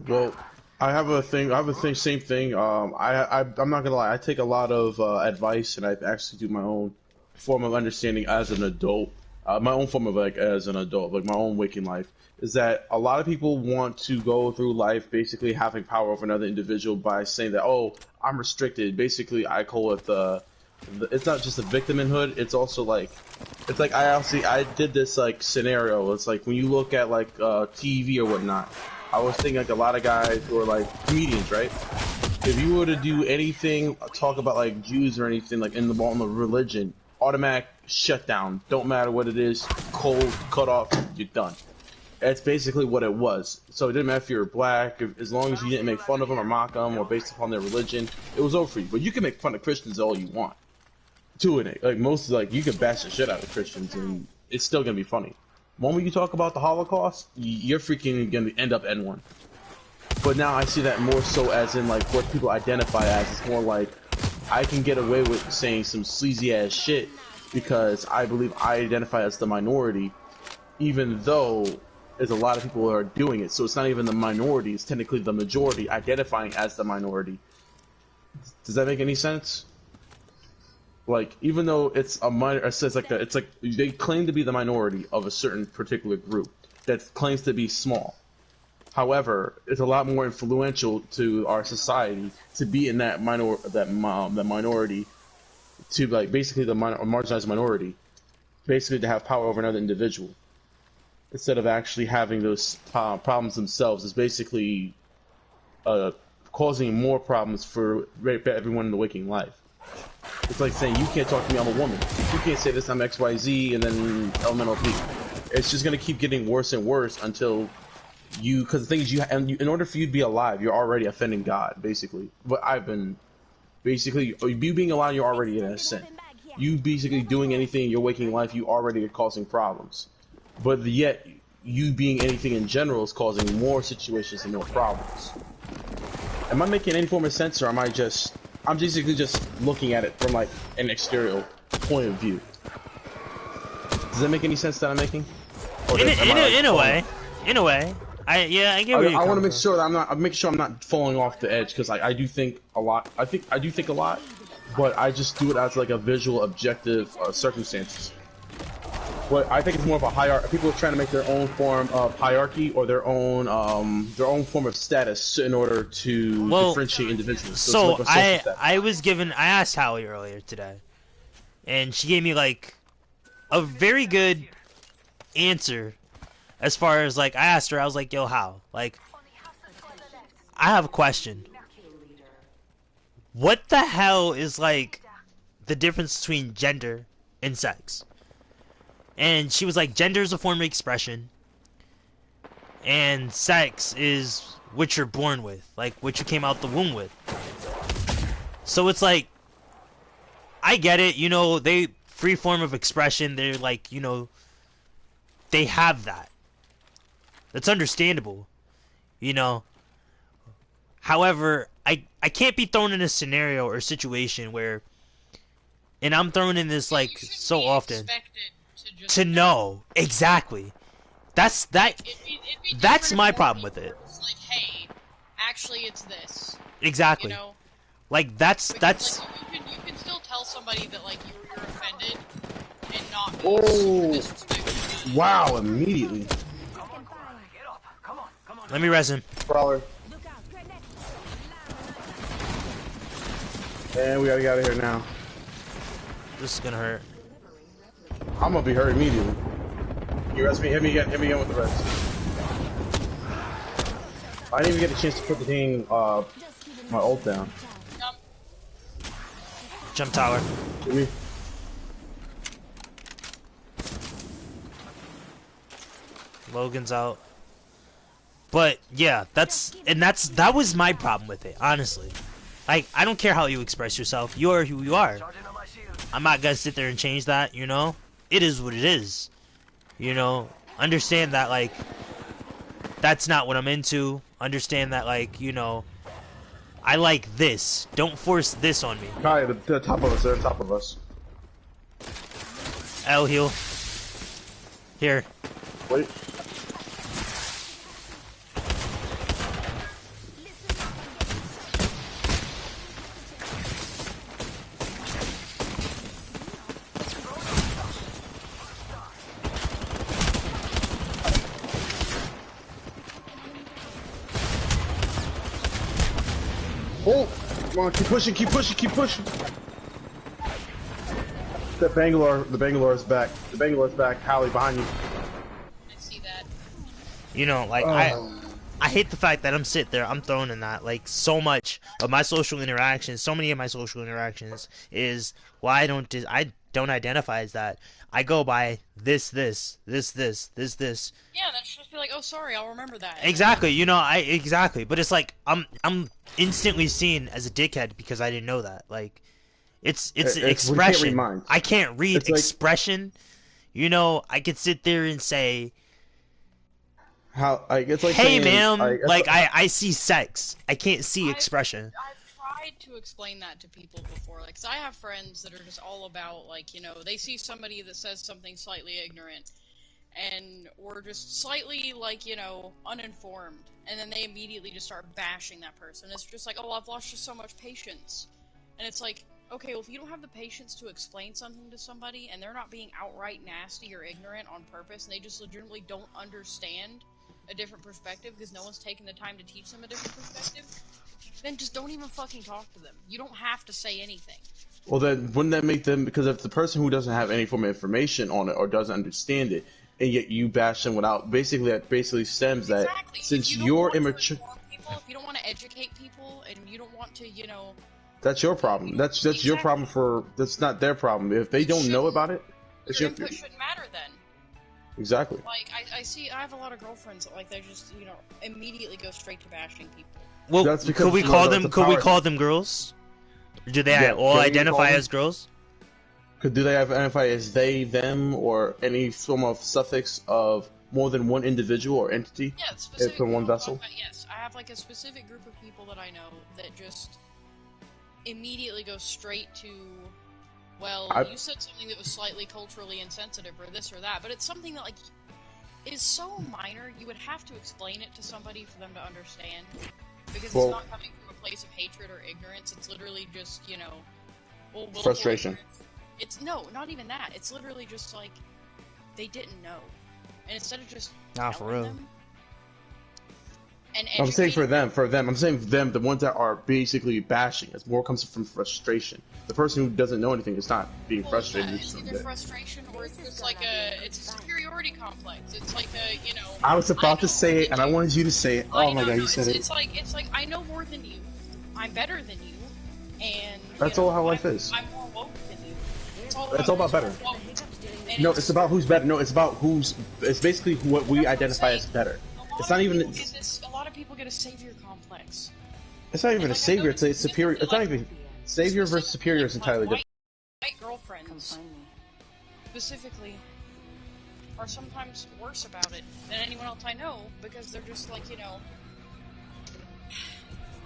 Well, I have a thing. I have a thing. Same thing. I'm not gonna lie. I take a lot of advice, and I actually do my own form of understanding as an adult. My own form of like as an adult, like my own waking life, is that a lot of people want to go through life basically having power over another individual by saying that, oh, I'm restricted. Basically, I call it it's not just the victimhood. It's also like, it's like I did this like scenario. It's like when you look at like TV or whatnot. I was thinking like a lot of guys who are like comedians, right? If you were to do anything, talk about like Jews or anything like in the religion, automatic shutdown. Don't matter what it is, cold, cut off, you're done. That's basically what it was. So it didn't matter if you were black, as long as you didn't make fun of them or mock them or based upon their religion, it was over for you. But you can make fun of Christians all you want. To it, like most, like you can bash the shit out of Christians and it's still gonna be funny. The moment you talk about the Holocaust, you're freaking gonna end up N1. But now I see that more so as in like what people identify as. It's more like I can get away with saying some sleazy ass shit because I believe I identify as the minority, even though there's a lot of people who are doing it. So it's not even the minority; it's technically the majority identifying as the minority. Does that make any sense? Like, even though it's a minor, it's like they claim to be the minority of a certain particular group that claims to be small. However, it's a lot more influential to our society to be in that minority, to like basically the marginalized minority, basically to have power over another individual, instead of actually having those problems themselves. Is basically causing more problems for everyone in the waking life. It's like saying, you can't talk to me, I'm a woman. You can't say this, I'm XYZ, and then LMNOP. It's just going to keep getting worse and worse until you, because the thing is, in order for you to be alive, you're already offending God, basically. But basically, you being alive, you're already in a sin. You basically doing anything in your waking life, you already are causing problems. But yet, you being anything in general is causing more situations and more problems. Am I making any form of sense, or I'm basically just looking at it from like an exterior point of view. Does that make any sense that I'm making? In a way. I get where you're I want to coming make from. sure that I'm not falling off the edge, because like I do think a lot. I do think a lot, but I just do it as like a visual, objective circumstances. But I think it's more of a hierarchy. People are trying to make their own form of hierarchy or their own form of status in order to differentiate individuals. So it's like a social status. I asked Hallie earlier today, and she gave me like a very good answer. As far as like, I asked her, I was like, yo, how? Like, I have a question. What the hell is like the difference between gender and sex? And she was like, gender is a form of expression, and sex is what you're born with, like what you came out the womb with. So it's like, I get it, you know, they free form of expression, they're like, you know, they have that. That's understandable, you know. However, I can't be thrown in a scenario or situation where, and I'm thrown in this like so often. To know exactly. That's my problem with it. It's like, hey, actually it's this. Exactly. You know? Like that's Because, like, you can still tell somebody that like you're offended and not be Oh. super disrespectful. Wow! Immediately. Let me res him. Brawler. Look out, grenade. And we gotta get out of here now. This is gonna hurt. I'm gonna be hurt immediately. You rest me. Hit me again. Hit me again with the rest. I didn't even get a chance to put the thing, my ult down. Jump tower. Hit me. Logan's out. But yeah, that was my problem with it, honestly. Like, I don't care how you express yourself. You are who you are. I'm not gonna sit there and change that, you know? It is what it is. You know, understand that, like, that's not what I'm into. Understand that, like, you know, I like this. Don't force this on me. Kai, the top of us. They're on top of us. L heal. Here. Wait. Oh! Come on, keep pushing, keep pushing, keep pushing! The Bangalore's back. The Bangalore's back. Hallie, behind you. I see that. You know, like, I hate the fact that I'm sitting there, I'm thrown in that. Like, so much of my social interactions, so many of my social interactions is, well, I don't identify as that. I go by this. Yeah, that should just be like, oh, sorry, I'll remember that. Exactly, you know, exactly. But it's like, I'm instantly seen as a dickhead because I didn't know that. Like, it's expression. I can't read it's like, expression. You know, I could sit there and say, how, like, it's like hey, saying, ma'am, like, I see sex. I can't see expression. I've tried to explain that to people before. Like, 'cause I have friends that are just all about, like, you know, they see somebody that says something slightly ignorant, and or just slightly, like, you know, uninformed, and then they immediately just start bashing that person. It's just like, oh, I've lost just so much patience. And it's like, okay, well, if you don't have the patience to explain something to somebody, and they're not being outright nasty or ignorant on purpose, and they just legitimately don't understand a different perspective because no one's taken the time to teach them a different perspective, then just don't even fucking talk to them. You don't have to say anything. well, then wouldn't that make them, because if the person who doesn't have any form of information on it or doesn't understand it, and yet you bash them without, basically that basically stems that since you're immature, people, if you don't want to educate people and you don't want to, you know, that's your problem. That's your problem. That's not their problem. If they don't know about it, it's your your input shouldn't matter then. Exactly. Like, I have a lot of girlfriends that, like, they just, you know, immediately go straight to bashing people. Well, That's because could we call them girls? Do they all identify as girls? Do they identify as they, them, or any form of suffix of more than one individual or entity? Yeah, specific from one vessel? Yes, I have, like, a specific group of people that I know that just immediately go straight to, well, you said something that was slightly culturally insensitive or this or that, but it's something that, like, is so minor, you would have to explain it to somebody for them to understand. Because it's not coming from a place of hatred or ignorance, it's literally just, you know, frustration. It's, no, not even that. It's literally just, like, they didn't know. And instead of just for real. Them, and I'm saying for them, I'm saying for them, the ones that are basically bashing, it's more comes from frustration. The person who doesn't know anything is not being frustrated. Yeah, it's either frustration or it's just like it's a superiority complex. It's like a, you know. I was about to say it, and I wanted you to say it. Oh my god, you said it. It's like I know more than you. I'm better than you, and that's all how life is. I'm more woke than you. It's all about better. No, it's about who's better. No, it's about who's. It's basically what we identify as better. It's not even. A lot of people get a savior complex. It's not even a savior. It's a superior. It's not even savior versus superior is entirely different. White girlfriends, specifically, are sometimes worse about it than anyone else I know because they're just like, you know.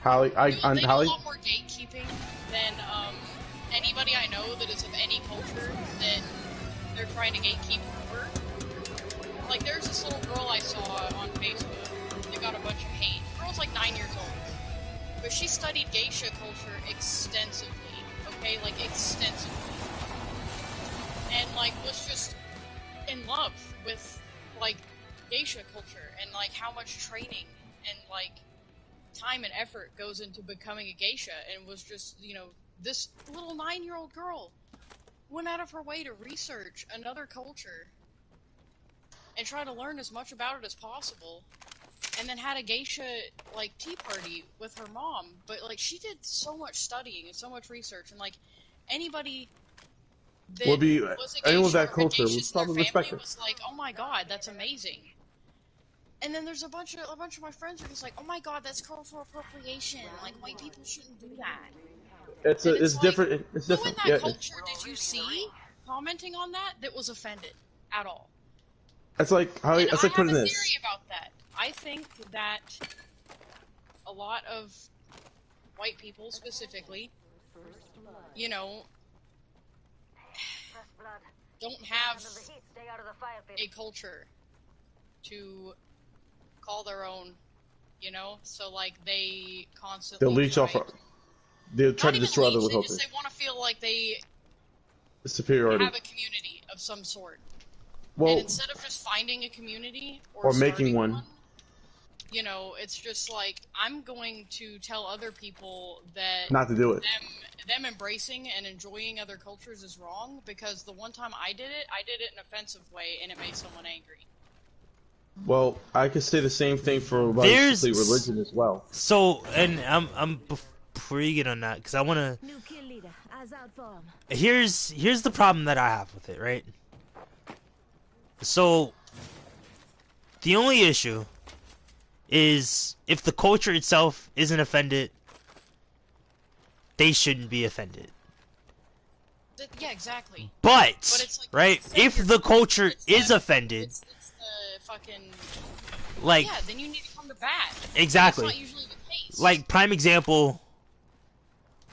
Holly, they do a lot more gatekeeping than anybody I know that is of any culture that they're trying to gatekeep over. Like, there's this little girl I saw on Facebook that got a bunch of hate. The girl's like 9 years old. but she studied geisha culture extensively. Okay, like extensively, and like was just in love with like geisha culture and like how much training and like time and effort goes into becoming a geisha, and was just, you know, this little 9-year-old girl went out of her way to research another culture and try to learn as much about it as possible, and then had a geisha like tea party with her mom. But like she did so much studying and so much research, and like anybody that Would be was a anyone with geisha that or had culture would geishas in their probably respect family her. was like, oh my god, that's amazing. And then there's a bunch of my friends are just like, oh my god, that's cultural appropriation. Like white people shouldn't do that. And It's it's like, different. It's who in different. that Yeah, culture did you see commenting on that was offended at all? it's like how And it's I like have putting a this. theory about that. I think that a lot of white people specifically, you know, First blood. don't have Handle the heat, stay out of the fire pit. a culture to call their own, you know? So, like, they constantly They'll leech try off. They'll try not to even destroy other leech, with they just culture. they want to feel like they Superiority. have a community of some sort. Well, And instead of just finding a community or making starting one. you know, it's just like, I'm going to tell other people that Not to do it. them embracing and enjoying other cultures is wrong, because the one time I did it in an offensive way, and it made someone angry. Well, I could say the same thing for There's- basically religion as well. So, and before you get on that, because I want to. New kill leader, eyes out for him. Here's the problem that I have with it, right? So, the only issue is if the culture itself isn't offended, they shouldn't be offended. Yeah, exactly. But it's like, right, if the culture is offended, It's the fucking... like Yeah, then you need to come to bat. exactly, That's not usually the case. like prime example,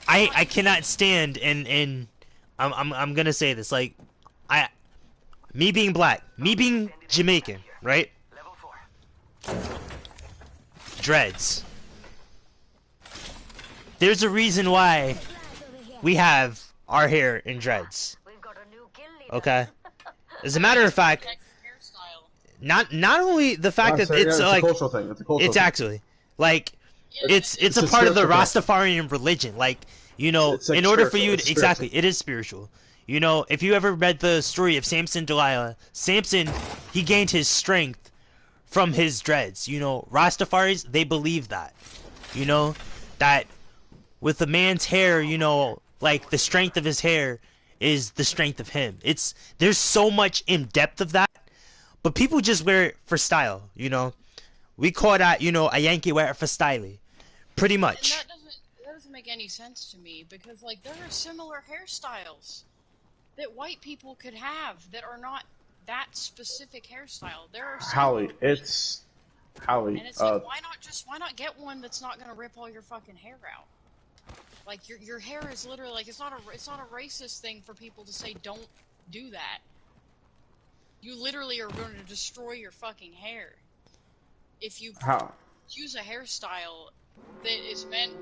I cannot stand, and I'm gonna say this, like me being black, me being Jamaican, right? Dreads. There's a reason why we have our hair in dreads. We've got a new kill leader. Okay. As a matter of fact, Protect hairstyle. not only the fact that it's a like cultural thing. It's a cultural it's thing. actually like it's It's a a part of the spiritual connection. Rastafarian religion. Like, you know, It's like in order for spiritual. you It's to exactly, it is spiritual. You know, if you ever read the story of Samson and Delilah, Samson, he gained his strength from his dreads. You know, Rastafaris, they believe that. You know, that with a man's hair, you know, like the strength of his hair is the strength of him. There's so much in depth of that, but people just wear it for style. You know, we call that, you know, a Yankee wear it for style, pretty And much. that doesn't make any sense to me, because like there are similar hairstyles that white people could have that are not that specific hairstyle. There are Hallie, similar- it's Hallie. and it's like, why not get one that's not gonna rip all your fucking hair out? Like your hair is literally like, it's not a racist thing for people to say don't do that. You literally are going to destroy your fucking hair if you how use a hairstyle that is meant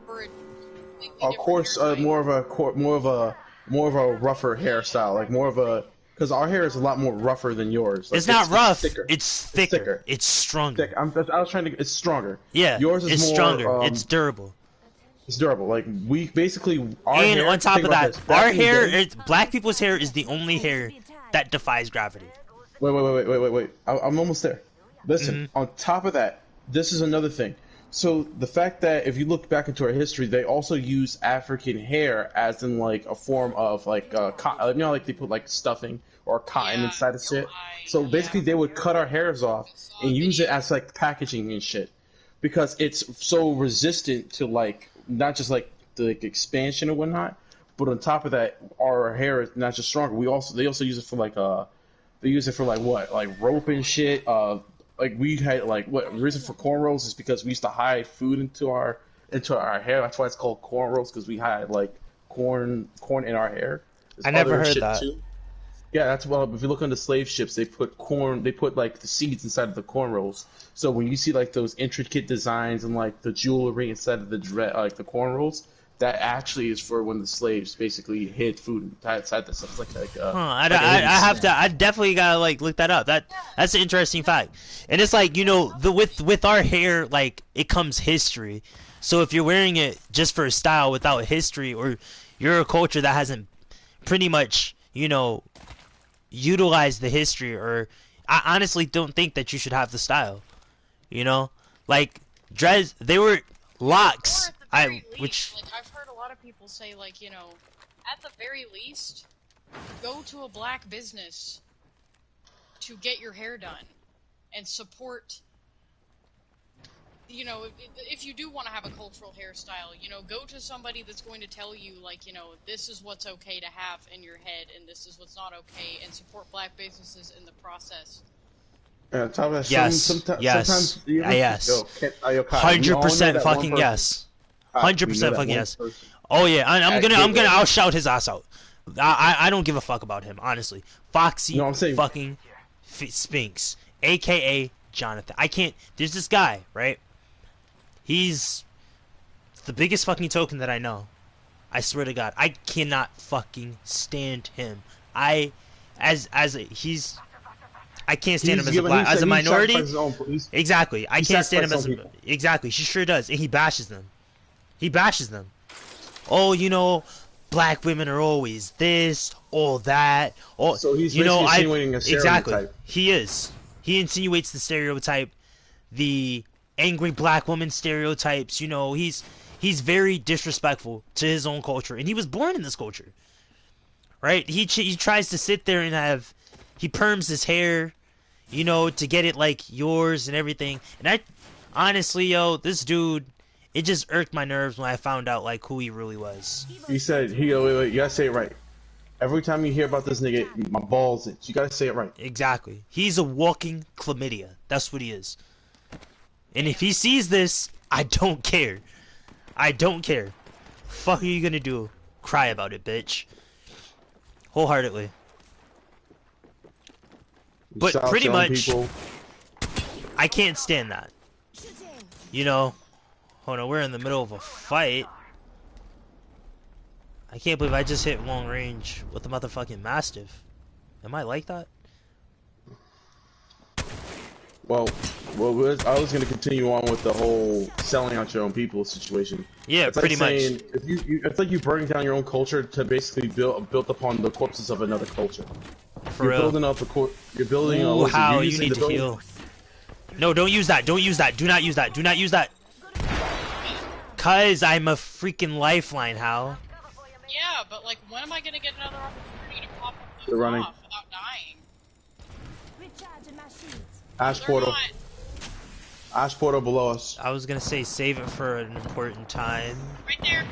for a completely of different course hair type. more of a rougher hairstyle, like more of a, because our hair is a lot more rougher than yours. Like, It's not rough. thicker. It's thicker. thicker. It's stronger. Thick. I was trying to. It's stronger. Yeah. Yours is it's more, stronger. um, It's durable. It's durable. Like we basically our And hair. on top think of about that, this. Back our in the hair, day- black people's hair is the only hair that defies gravity. Wait. I'm almost there. Listen, Mm-hmm. on top of that, this is another thing. So the fact that if you look back into our history, they also use African hair as in like a form of like cotton. You know, like they put like stuffing or cotton Yeah, inside of shit. I- So basically, yeah. they would cut our hairs off and use it as like packaging and shit, because it's so resistant to like not just like the expansion and whatnot, but on top of that, our hair is not just stronger. They also use it for like they use it for like what, like rope and shit. Like we had like what the reason for cornrows is because we used to hide food into our hair. That's why it's called cornrows, because we had like corn in our hair. There's I never other heard shit, that. too. Yeah, that's well. If you look on the slave ships, they put corn. They put like the seeds inside of the corn rolls. So when you see like those intricate designs and like the jewelry inside of the like the corn rolls, that actually is for when the slaves basically hid food inside the stuff. It's Huh? like a hidden I have snack. to. I definitely gotta like look that up. That's an interesting fact. And it's like, you know, the with our hair, like it comes history. So if you're wearing it just for style without history, or you're a culture that hasn't pretty much, you know, utilized the history, or I honestly don't think that you should have the style. You know, like dreads, they were Or locks. at the very Which least, like I've heard a lot of people say, like, you know, at the very least, go to a black business to get your hair done and support. You know, if you do want to have a cultural hairstyle, you know, go to somebody that's going to tell you, like, you know, this is what's okay to have in your head and this is what's not okay, and support black businesses in the process. On top of that, yes, sometimes yes, yo, Kai, we all know 100% that one fucking person. yes, Kai, we know 100% that fucking one yes. person. Oh yeah, I'm At gonna Gateway. I'll shout his ass out. I don't give a fuck about him, honestly. Foxy No, I'm saying- fucking Spinks, aka Jonathan. I can't. There's this guy, right? He's the biggest fucking token that I know. I swear to God, I cannot fucking stand him. I can't stand him as a minority. Exactly, I can't stand him as a, exactly. She sure does, and he bashes them. He bashes them. Oh, you know, black women are always this, all that. All, So he's you know, insinuating a stereotype. exactly. He is. He insinuates the stereotype, the angry black woman stereotypes. You know, he's very disrespectful to his own culture, and he was born in this culture, right? He tries to sit there and he perms his hair, you know, to get it like yours and everything. And I honestly, yo, this dude, it just irked my nerves when I found out like who he really was. He said, wait, you gotta say it right. Every time you hear about this nigga, my balls itch. You gotta say it right. Exactly. He's a walking chlamydia. That's what he is. And if he sees this, I don't care. I don't care. Fuck are you gonna do? Cry about it, bitch. Wholeheartedly. But Shout out pretty to your own much, people. I can't stand that. You know? Hold on, we're in the middle of a fight. I can't believe I just hit long range with the motherfucking Mastiff. Am I like that? Well, I was gonna continue on with the whole selling out your own people situation. Yeah, It's pretty like saying, much. If it's like you burning down your own culture to basically built upon the corpses of another culture. For You're real. building up you're building Ooh, what is it? how You're you using need the to building- heal. No, don't use that. Don't use that. Do not use that. Do not use that. Cause I'm a freaking lifeline, Hal. Yeah, but like, when am I gonna get another opportunity to pop up those They're running. off without dying? Recharging my shields. Ash They're portal. not. Ash portal below us. I was gonna say save it for an important time. Right there,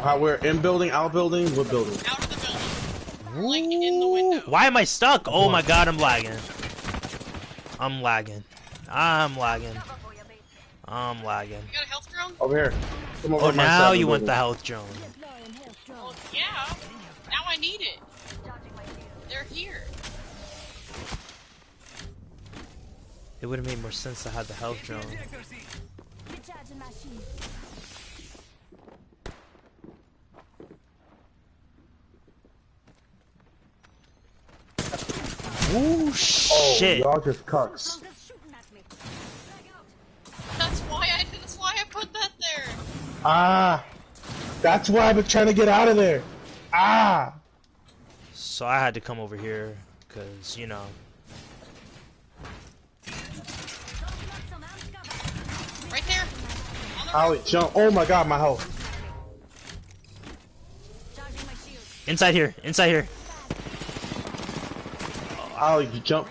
How we're in building, out building, what building? out of the building. Like, in the window. Why am I stuck? Oh my god, I'm lagging. I'm lagging. I'm lagging. I'm lagging. You got a health drone? Over here. Come over Oh, on my side now of you the want the building. health drone. Deploying health drone. Well, yeah. Now I need it. They're here. It would have made more sense to have the health drone. Recharging my shields. Ooh, Oh, shit. y'all just cucks. Soldiers shooting at me. That's why I put that there. Ah! That's why I've been trying to get out of there. Ah! So I had to come over here, cause, you know. Right there. On the Ollie, jump. Oh my god, my health. Charging my shields. Inside here. Inside here. Ollie, you jump.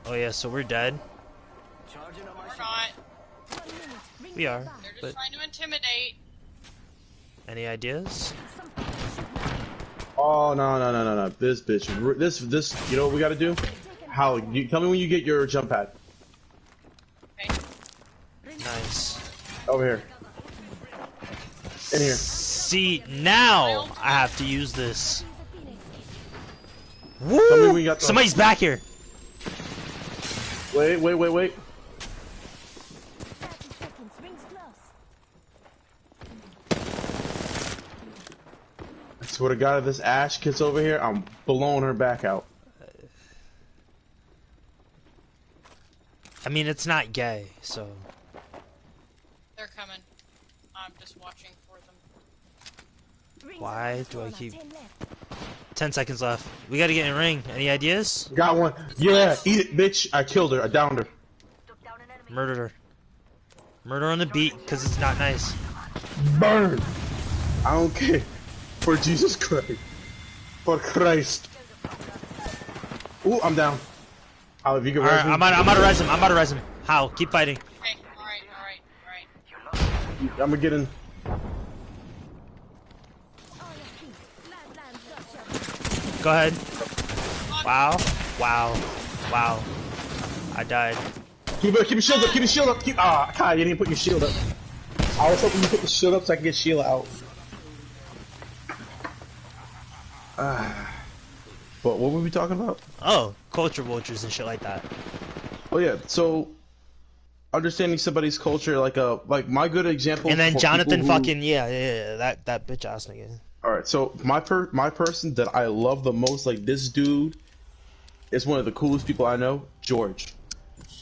Oh yeah, so we're dead. We're not. 1 minute. Bring We me are. back. They're just But trying to intimidate. any ideas? Something shooting at me. Oh no. This bitch. This. You know what we gotta do? How? You tell me when you get your jump pad. Okay. Nice. Over here. In here. See, now I have to use this. Tell me Woo! when you got the... Somebody's back here. Wait. 30 seconds. Rings close. I swear to God, if this Ash kid's over here, I'm blowing her back out. I mean, it's not gay, so. They're coming. I'm just watching for them. Rings Why around the do I corner, keep- 10 left. 10 seconds left. We gotta get in ring. Any ideas? Got one. Yeah, eat it, bitch. I killed her. I downed her. Took down an enemy. Murdered her. Murder on the beat, because it's not nice. Burn. I don't care. For Jesus Christ. For Christ. Ooh, I'm down. Oh, if you can Alright, res me. I'm out of res him. I'm out of res him. How? Keep fighting. Okay, alright. I'm gonna get in. Oh, your feet. Land's got you. Go ahead. Wow. Wow. I died. Keep your shield up. Keep your shield up. Kai, you didn't put your shield up. I was hoping you put the shield up so I can get Sheila out. But what were we talking about? Oh, culture vultures and shit like that. Oh yeah, so understanding somebody's culture, like my good example. And then for Jonathan people who- fucking, yeah, that bitch ass nigga. All right, so my person that I love the most, like this dude, is one of the coolest people I know, George.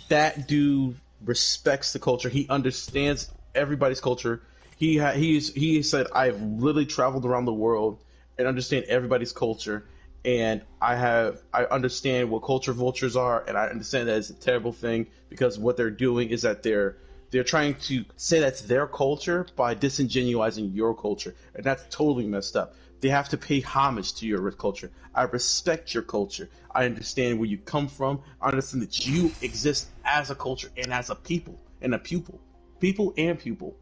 That dude respects the culture. He understands everybody's culture. He said, I've literally traveled around the world and understand everybody's culture, and I understand what culture vultures are, and I understand that it's a terrible thing because what they're doing is that they're trying to say that's their culture by disingenuizing your culture, and that's totally messed up. They have to pay homage to your culture. I respect your culture. I understand where you come from. I understand that you exist as a culture and as a people and a pupil. People and pupil.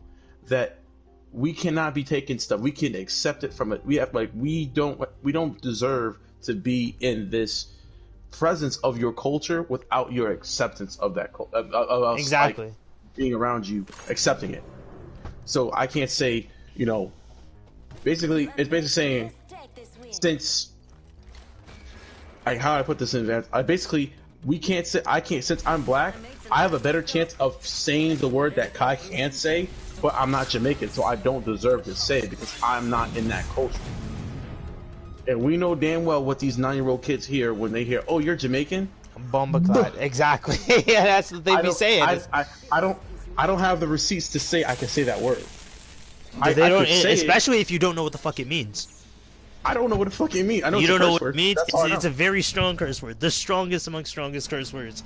That we cannot be taking stuff. We can accept it from it. We don't deserve to be in this presence of your culture without your acceptance of that culture. Exactly. Being around you, accepting it. So I can't say, basically, it's basically saying, Take this win. since, how do I put this in advance? Since I'm black, I have a better chance of saying the word that Kai can't say, but I'm not Jamaican, so I don't deserve to say it because I'm not in that culture. And we know damn well what these 9-year-old kids hear when they hear, "Oh, you're Jamaican." Bomba clad. Exactly. Yeah, that's what they be saying. I don't have the receipts to say I can say that word. They don't, could say especially if you don't know what the fuck it means. I don't know what the fuck it means. I know You it's a don't know curse what word. it means. That's all I It's know. a very strong curse word. The strongest among strongest curse words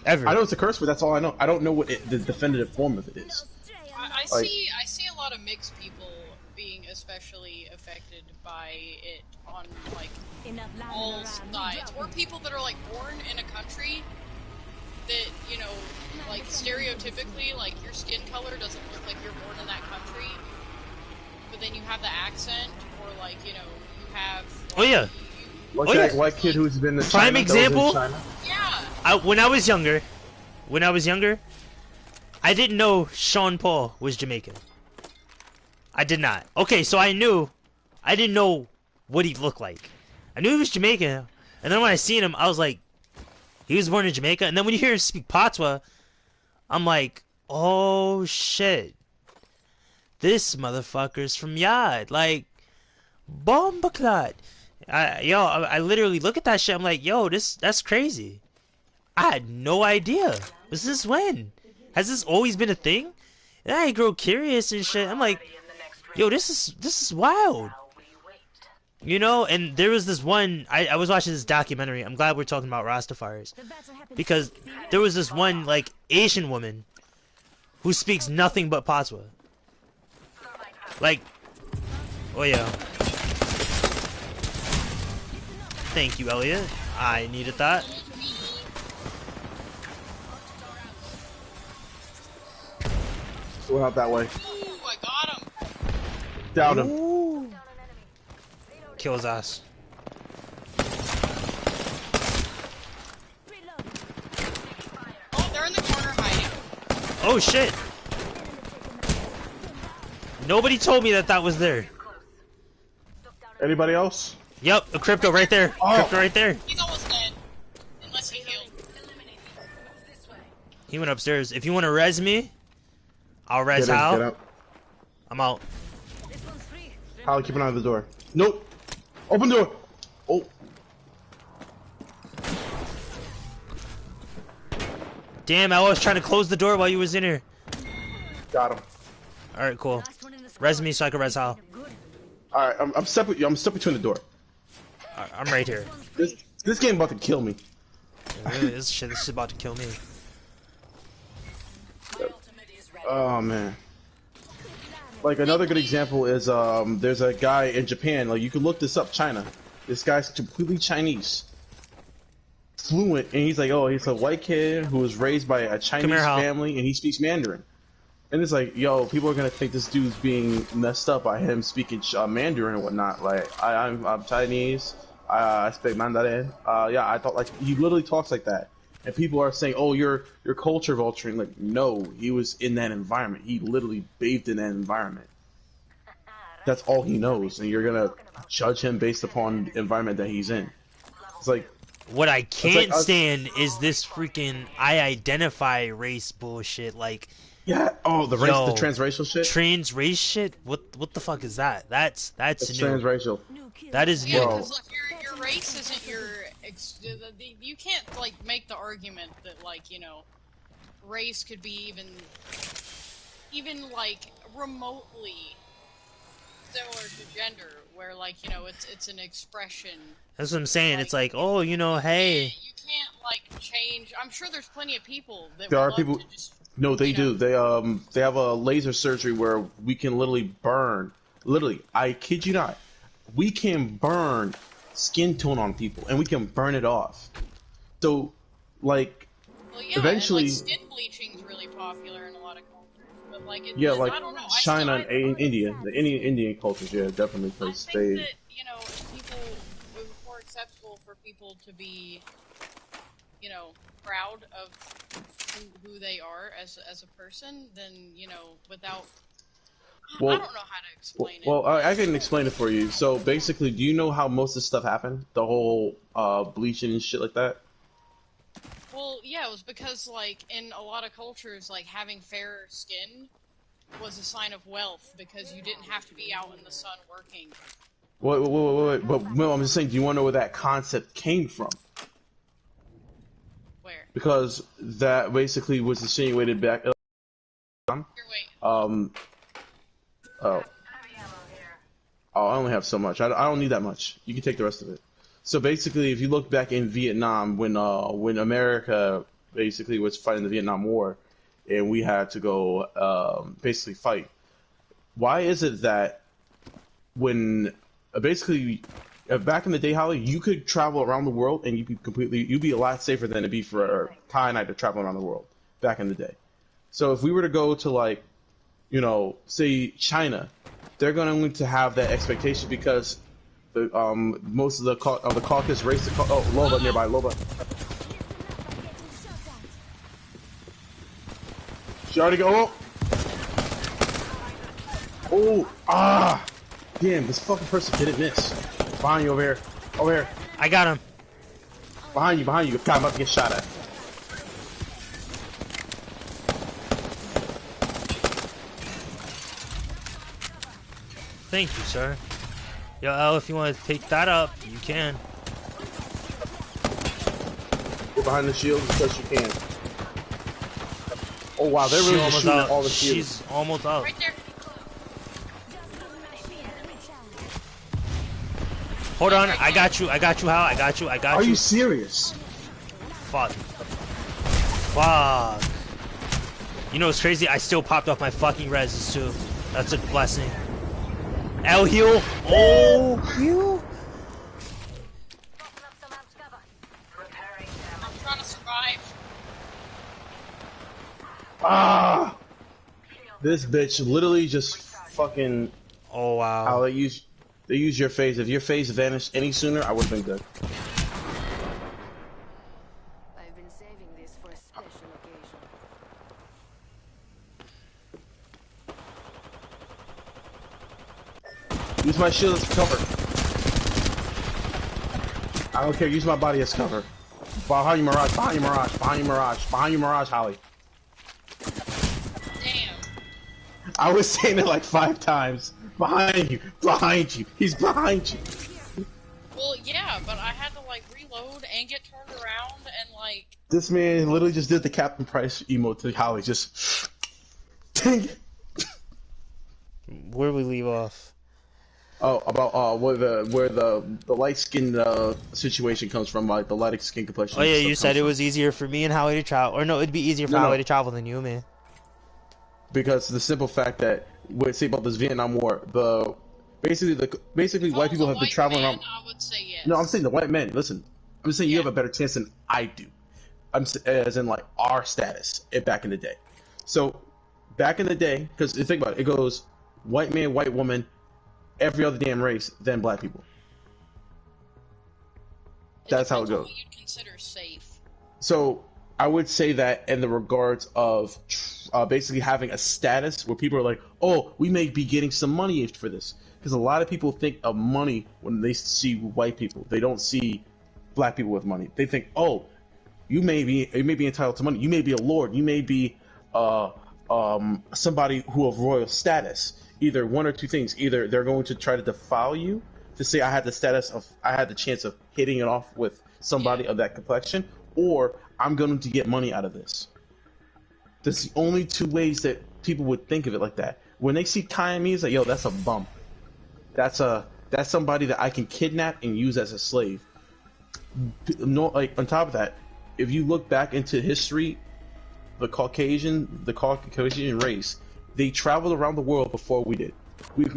ever. I know it's a curse word. That's all I know. I don't know what the definitive form of it is. I Like- see a lot of mixed people being especially affected by it on like Enough lying all around. sides, or people that are like born in a country that like stereotypically, like your skin color doesn't look like you're born in that country, but then you have the accent, or like you have. Oh, yeah. Like Oh, that yeah. white kid who's been to Prime China, that was in example? China. Yeah. When I was younger, I didn't know Sean Paul was Jamaican. I did not. Okay, so I didn't know what he looked like. I knew he was Jamaican, and then when I seen him, I was like, he was born in Jamaica. And then when you hear him speak Patois, I'm like, oh shit, this motherfucker's from Yard, like, bombaclad. I literally look at that shit. I'm like, yo, that's crazy. I had no idea. Was this when? Has this always been a thing? And I grow curious and shit. I'm like, yo, this is wild. And there was this one, I was watching this documentary. I'm glad we're talking about Rastafaris. The battle happens. Because there was this one, like, Asian woman who speaks nothing but Patois. Like, oh yeah. Thank you, Elliot. I needed that. Went out that way. Ooh, I got him. Down him. Ooh. Kill his ass. Reload. Oh, they're in the corner hiding. Oh shit. Nobody told me that was there. Anybody else? Yep, a crypto right there. Oh. Crypto right there. He's almost dead. Unless he healed. He went upstairs. If you want to res me, I'll res Get in, Hal. get out. I'm out. This one's free. Holly, keep an eye on the door. Nope. Open door. Oh. Damn, I was trying to close the door while you was in here. Got him. Alright, cool. Last one in the Res squad. me so I can res Hal. Good. All right, I'm stuck with you. I'm stuck between the door. I'm right here. This game about to kill me. Really, this is about to kill me. Oh man. Like another good example is there's a guy in Japan. Like you can look this up. China. This guy's completely Chinese, fluent, and he's like, oh, he's a white kid who was raised by a Chinese here, Hal. family, and he speaks Mandarin. And it's like, yo, people are gonna think this dude's being messed up by him speaking Mandarin and whatnot. Like, I'm Chinese. I speak Mandarin. Yeah, I thought like he literally talks like that, and people are saying, oh, you're culture vulturing. Like, no, he was in that environment. He literally bathed in that environment. That's all he knows, and you're gonna judge him based upon the environment that he's in. It's like, What I can't like us- stand is this freaking I identify race bullshit. Like, yeah, oh, the race, Yo. the transracial shit. trans race shit? What the fuck is that? That's It's new. transracial. New kill. That is Yeah, new. Bro. because like your race isn't your. You can't like make the argument that like race could be even like remotely similar to gender, where like it's an expression. That's what I'm saying. It's like, oh, hey. You can't like change. I'm sure there's plenty of people that There would are love people- to just. No, they You know. do. They have a laser surgery where we can literally burn. Literally, I kid you not, we can burn skin tone on people, and we can burn it off. So, like, Well, yeah, eventually- and, like, skin bleaching's really popular in a lot of cultures, but like yeah, I like don't know. China I and India, the Indian cultures, yeah, definitely, I because think they. that people it was more acceptable for people to be, proud of who they are as a person than without. I Well- don't know how to explain it. Well, I can explain it for you. So basically, do you know how most of this stuff happened? The whole bleaching and shit like that. Well, yeah, it was because like in a lot of cultures, like having fairer skin was a sign of wealth because you didn't have to be out in the sun working. Wait. But no, I'm just saying, do you want to know where that concept came from? Where? Because that basically was insinuated back. Here, wait. Oh. Oh, I only have so much. I don't need that much. You can take the rest of it. So basically, if you look back in Vietnam, when America basically was fighting the Vietnam War, and we had to go basically fight. Why is it that when basically back in the day, Holly, you could travel around the world and you'd be a lot safer than it'd be for Ty and I to travel around the world back in the day. So if we were to go to like, say China, they're going to have that expectation because the most of the Caucasus race. Oh, Loba nearby, Loba. She already go. Oh, damn! This fucking person didn't miss. Behind you over here, over here. I got him. Behind you. God, I'm about to get shot at. Thank you, sir. Yo, L, if you want to pick that up, you can. Go behind the shield as best you can. Oh wow, they're She's really almost shooting out. at all the shields. She's almost out. Right there. Hold on, I got you, Hal. I got you. Are you serious? Fuck. Fuck. You know what's crazy? I still popped off my fucking reses too. That's a blessing. L heal. Oh, heal. I'm trying to survive. Ah! This bitch literally just fucking. Oh wow. How they use your phase. If your phase vanished any sooner, I would have been good. I've been saving this for a special occasion. Use my shield as cover. I don't care. Use my body as cover. Behind you, Mirage. Behind you, Mirage. Behind you, Mirage. Behind you, Mirage, Holly. Damn. I was saying it like 5 times. Behind you. Behind you. He's behind you. Well, yeah, but I had to like reload and get turned around and like. This man literally just did the Captain Price emote to Holly. Just. Dang it. Where we leave off? Oh, about where the light skin situation comes from, like the light skin complexion. Oh yeah, stuff you said comes it from. was easier for me and Howie to travel, or no, it'd be easier for No, Howie no. to travel than you, man. Because the simple fact that what say about this Vietnam War, basically If I white was people a have been white traveling man, around. I would say yes. No, I'm saying the white men. Listen, I'm saying you Yeah. have a better chance than I do. As in like our status back in the day. So back in the day, because think about it, it goes white man, white woman, every other damn race, then black people. That's how it depends on goes. what you'd consider safe. So I would say that in the regards of basically having a status where people are like, oh, we may be getting some money for this. Because a lot of people think of money when they see white people. They don't see black people with money. They think, oh, you may be entitled to money. You may be a lord. You may be somebody who of royal status. Either one or two things. Either they're going to try to defile you to say I had the chance of hitting it off with somebody of that complexion, or I'm going to get money out of this. That's the only two ways that people would think of it like that. When they see Siamese, like, yo, that's a bum. That's somebody that I can kidnap and use as a slave. No, like on top of that, if you look back into history, the Caucasian race, they traveled around the world before we did.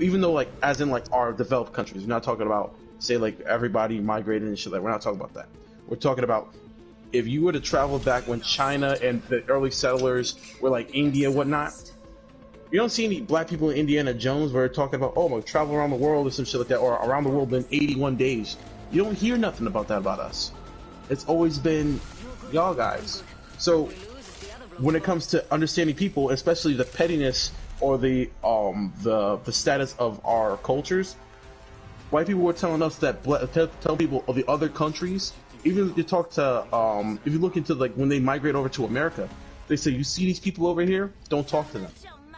Even though, like, as in like our developed countries, we're not talking about say like everybody migrated and shit. Like, we're not talking about that. We're talking about if you were to travel back when China and the early settlers were like India and whatnot. You don't see any black people in Indiana Jones where they're talking about, oh, I'm gonna travel around the world or some shit like that, or around the world in 81 days. You don't hear nothing about that about us. It's always been y'all guys. So when it comes to understanding people, especially the pettiness or the status of our cultures, white people were telling us that tell people of the other countries. Even if you talk to if you look into like when they migrate over to America, they say you see these people over here, don't talk to them.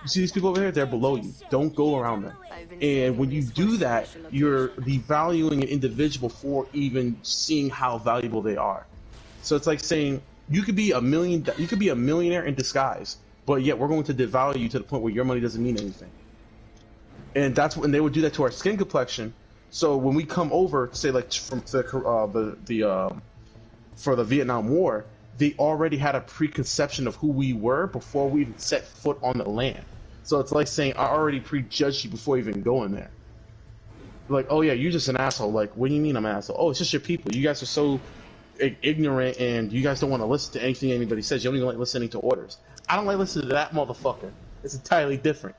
You see these people over here, they're below you. Don't go around them. And when you do that, you're devaluing an individual for even seeing how valuable they are. So it's like saying you could be a millionaire in disguise, but yet we're going to devalue you to the point where your money doesn't mean anything. And that's when they would do that to our skin complexion. So when we come over, say like from for the Vietnam War, they already had a preconception of who we were before we even set foot on the land. So it's like saying I already prejudged you before even going there. Like, oh yeah, you're just an asshole. Like, what do you mean I'm an asshole? Oh, it's just your people. You guys are so ignorant, and you guys don't want to listen to anything anybody says. You don't even like listening to orders. I don't like listening to that motherfucker. It's entirely different.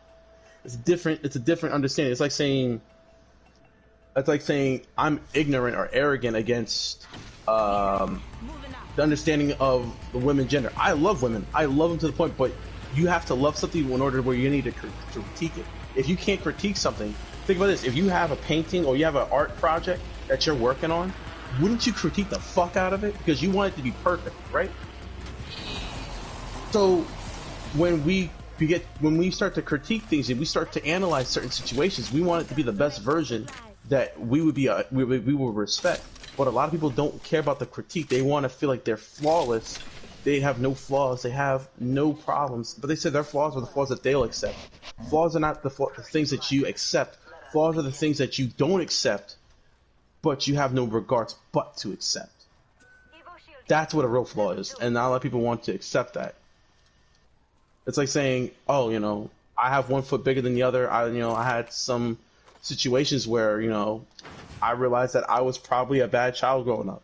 It's a different understanding. It's like saying I'm ignorant or arrogant against the understanding of the women gender. I love women. I love them to the point, but you have to love something in order where you need to critique it. If you can't critique something, think about this. If you have a painting or you have an art project that you're working on, wouldn't you critique the fuck out of it? Because you want it to be perfect, right? So when we start to critique things and we start to analyze certain situations, we want it to be the best version that we will respect. But a lot of people don't care about the critique. They want to feel like they're flawless. They have no flaws. They have no problems. But they say their flaws are the flaws that they'll accept. Flaws are not the things that you accept. Flaws are the things that you don't accept, but you have no regards but to accept. That's what a real flaw is. And not a lot of people want to accept that. It's like saying, oh, you know, I have 1 foot bigger than the other. I had some situations where, you know, I realized that I was probably a bad child growing up.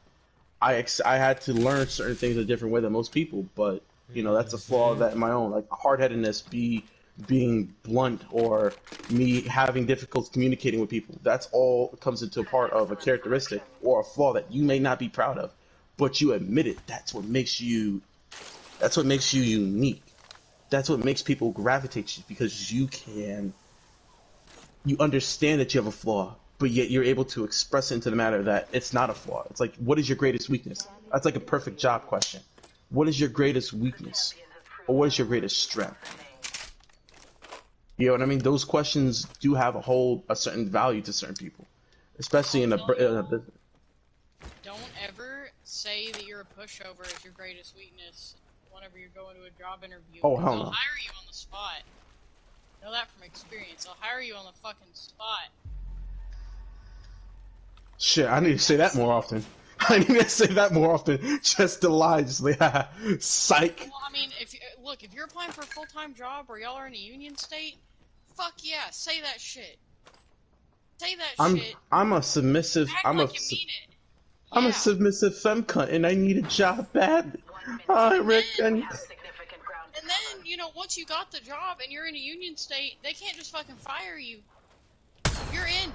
I had to learn certain things a different way than most people, but you know that's a flaw that in my own, like hard-headedness, being blunt, or me having difficulty communicating with people. That's all comes into a part of a characteristic or a flaw that you may not be proud of, but you admit it. That's what makes you unique. That's what makes people gravitate to you, because you understand that you have a flaw, but yet you're able to express it into the matter that it's not a flaw. It's like, what is your greatest weakness? That's like a perfect job question. What is your greatest weakness? Or what is your greatest strength? You know what I mean? Those questions do have a certain value to certain people, especially in a business. Don't ever say that you're a pushover as your greatest weakness whenever you're going to a job interview. Oh, hell They'll no. hire you on the spot. Know that from experience. They'll hire you on the fucking spot. Shit, I need to say that more often. I need to say that more often. Just to lie, just like, psych. Well, I mean, if you're applying for a full-time job where y'all are in a union state, fuck yeah, say that shit. Say that shit. I'm a submissive. Act I'm like a. you mean it. I'm Yeah. a submissive femme cunt, and I need a job badly. I reckon. And then, you know, once you got the job and you're in a union state, they can't just fucking fire you. You're in.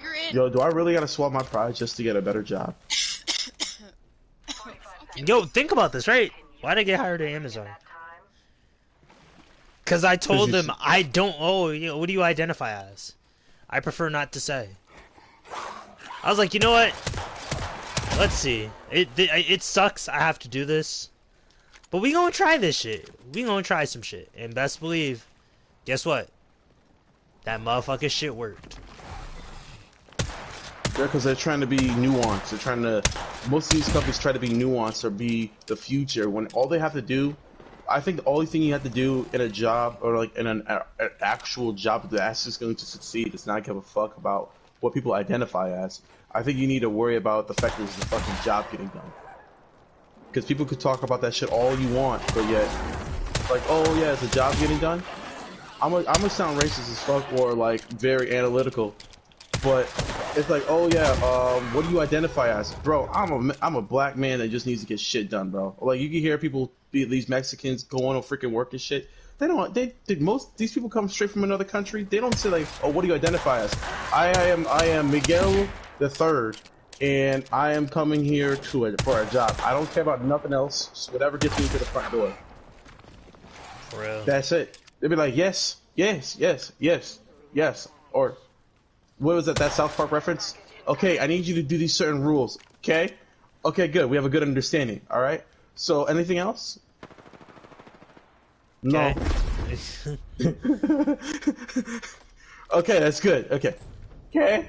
You're in. Yo, do I really gotta swallow my pride just to get a better job? Yo, think about this, right? Why'd I get hired at Amazon? Because I told them I don't. Oh, you know, what do you identify as? I prefer not to say. I was like, you know what? Let's see. It sucks. I have to do this, but we gonna try this shit. We gonna try some shit, and best believe, guess what? That motherfucking shit worked. Yeah, because they're trying to be nuanced. They're trying to. Most of these companies try to be nuanced or be the future. When all they have to do, I think the only thing you have to do in a job or like in an actual job that's just going to succeed is not give a fuck about what people identify as. I think you need to worry about the fact that there's a fucking job getting done. Because people could talk about that shit all you want, but yet, like, oh yeah, is a job getting done? I'm gonna sound racist as fuck or like very analytical, but it's like, oh yeah, what do you identify as, bro? I'm a black man that just needs to get shit done, bro. Like you can hear people, these Mexicans going on freaking work and shit. They don't. Most these people come straight from another country. They don't say like, oh, what do you identify as? I am Miguel the Third, and I am coming here for a job. I don't care about nothing else. Just whatever gets me to the front door. For real. That's it. They'd be like, yes, yes, yes, yes, yes, or what was that South Park reference? Okay, I need you to do these certain rules. Okay, okay, good. We have a good understanding. All right. So, anything else? No. Okay. Okay, that's good. Okay. Okay.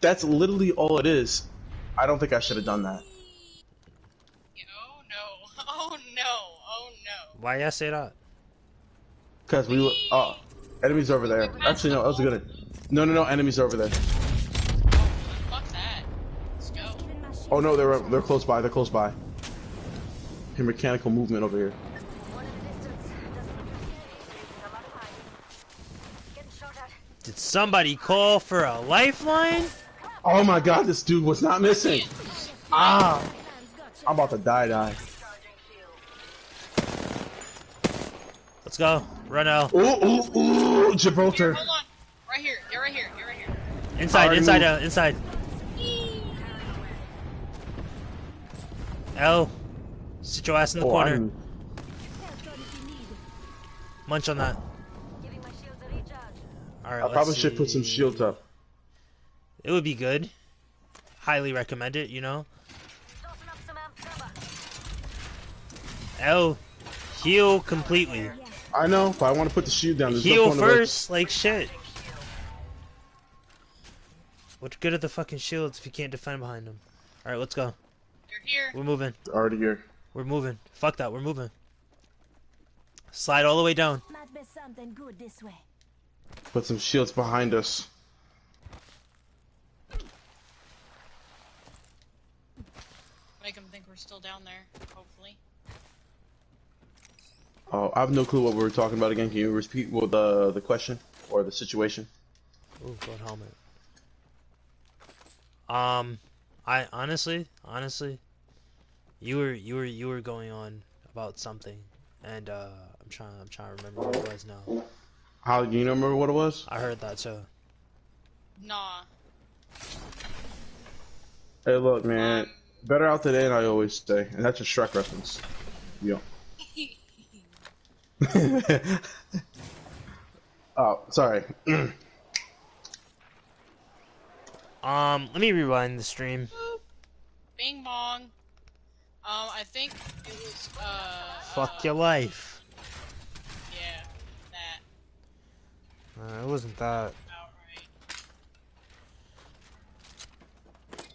That's literally all it is. I don't think I should have done that. Oh no. Oh no. Oh no. Why y'all say that? Because we were. Oh, enemies over there. Actually, no, that was a good. No, enemies over there. Oh, fuck that. Let's go. Oh no, they're close by. They're close by. Hey, mechanical movement over here. Did somebody call for a lifeline? Oh my god, this dude was not missing. Ah, I'm about to die. Let's go. Run out. Ooh, Gibraltar. Hold on. Right here. Get right here. Get right here. Inside, Already inside, moved. inside. L. Sit your ass in the corner. Munch on that. Alright, I probably should put some shields up. It would be good. Highly recommend it, you know. L. Heal completely. I know, but I want to put the shield down. There's no Heal point of, first, like shit. What's good at the fucking shields if you can't defend behind them? Alright, let's go. You're here. We're moving. already here. We're moving. Fuck that, we're moving. Slide all the way down. Might be something good this way. Put some shields behind us. Make them think we're still down there, hopefully. Oh, I have no clue what we were talking about again. Can you repeat the question or the situation? Ooh, gold helmet. I honestly, you were going on about something, and I'm trying to remember what it was now. How do you remember what it was? I heard that too. Nah. Hey, look, man. Better out than in, I always say, and that's a Shrek reference. Yo. Oh, sorry. Let me rewind the stream. Boop. Bing bong. I think it was, Fuck your life. yeah, that. It wasn't that. About right.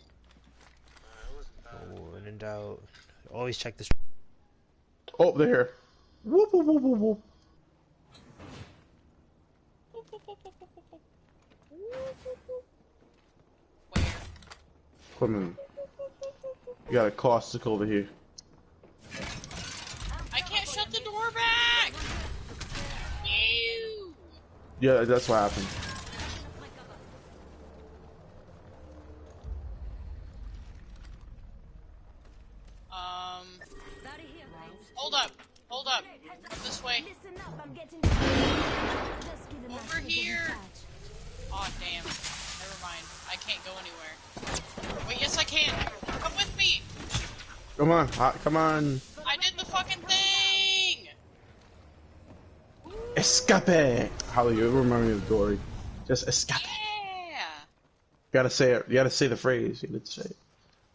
Oh, when in doubt, always check the. Oh, they're here. Whoop, whoop, whoop, whoop, whoop. Where? Come in. You got a caustic over here. I can't shut the door back! Ew. Yeah, that's what happened. Battery here. Hold up. Hold up. This way. Listen up, I'm getting just give the Over here. Aw, damn. Never mind. I can't go anywhere. Wait, yes I can. Come with me. Come on, come on. I did the fucking thing! Escape! How you remind me of Dory. Just escape. Yeah! You gotta say it. You gotta say the phrase. You gotta say it.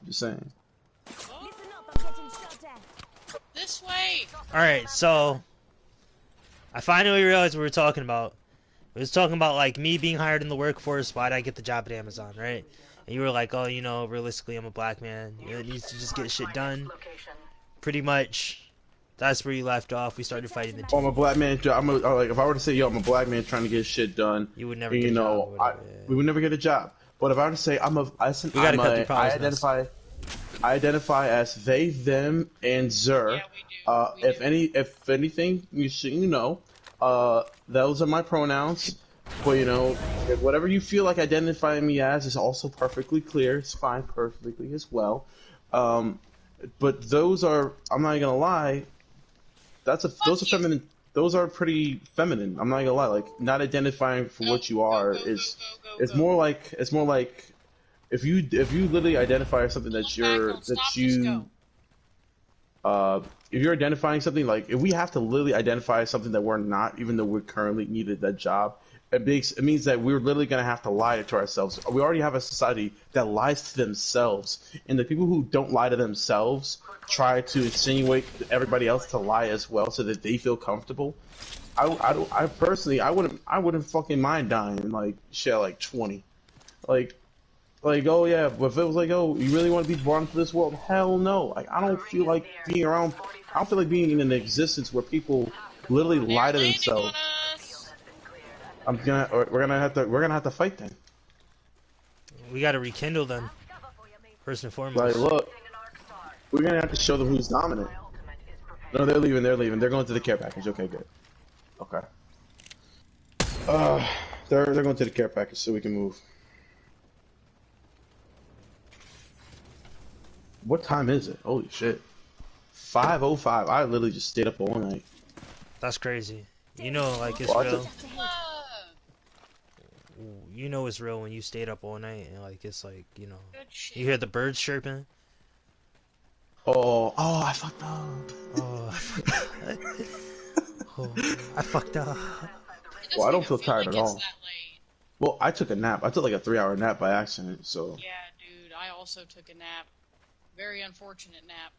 I'm just saying. Oh, Listen up, I'm getting shot at. this way! Alright, so I finally realized what we were talking about. We was talking about like me being hired in the workforce, why'd I get the job at Amazon, right? And you were like, oh, you know, realistically I'm a black man. You know, it needs to just get shit done. Pretty much that's where you left off. We started fighting the Oh, team. I'm a black man. Like, if I were to say, yo, I'm a black man trying to get shit done, You would never and, get you a know, job or whatever, yeah. we would never get a job. But if I were to say, We gotta cut through I problems, I identify as they, them, and zer. Yeah, we do. If anything, you know, those are my pronouns. But you know, whatever you feel like identifying me as is also perfectly clear. It's fine, perfectly as well. But those are, I'm not gonna lie, those are feminine. Those are pretty feminine. I'm not gonna lie. Like, not identifying for what you are is more like if you literally identify as something that if you're identifying something, like if we have to literally identify as something that we're not, even though we're currently needed that job, it means that we're literally gonna have to lie to ourselves. We already have a society that lies to themselves, and the people who don't lie to themselves try to insinuate everybody else to lie as well, so that they feel comfortable. I personally, I wouldn't fucking mind dying like shit, like 20, like oh yeah. But if it was like, oh, you really want to be born into this world? Hell no. Like, I don't feel like being around. I don't feel like being in an existence where people literally lie to themselves. We're gonna have to fight then. we gotta rekindle them, first and foremost. Like, look, we're gonna have to show them who's dominant. No, they're leaving. They're leaving. They're going to the care package. Okay, good. Okay. They're going to the care package so we can move. What time is it? Holy shit. 5:05. I literally just stayed up all night. That's crazy. You know, like, it's Well, real. Love. You know it's real when you stayed up all night and like it's like, you know, Good shit. you hear the birds chirping. Oh, I fucked up. Oh, oh, I fucked up. It Well, I don't doesn't feel tired like at it's all. that late. Well, I took a nap. I took like a 3-hour nap by accident, so Yeah, dude, I also took a nap. Very unfortunate nap.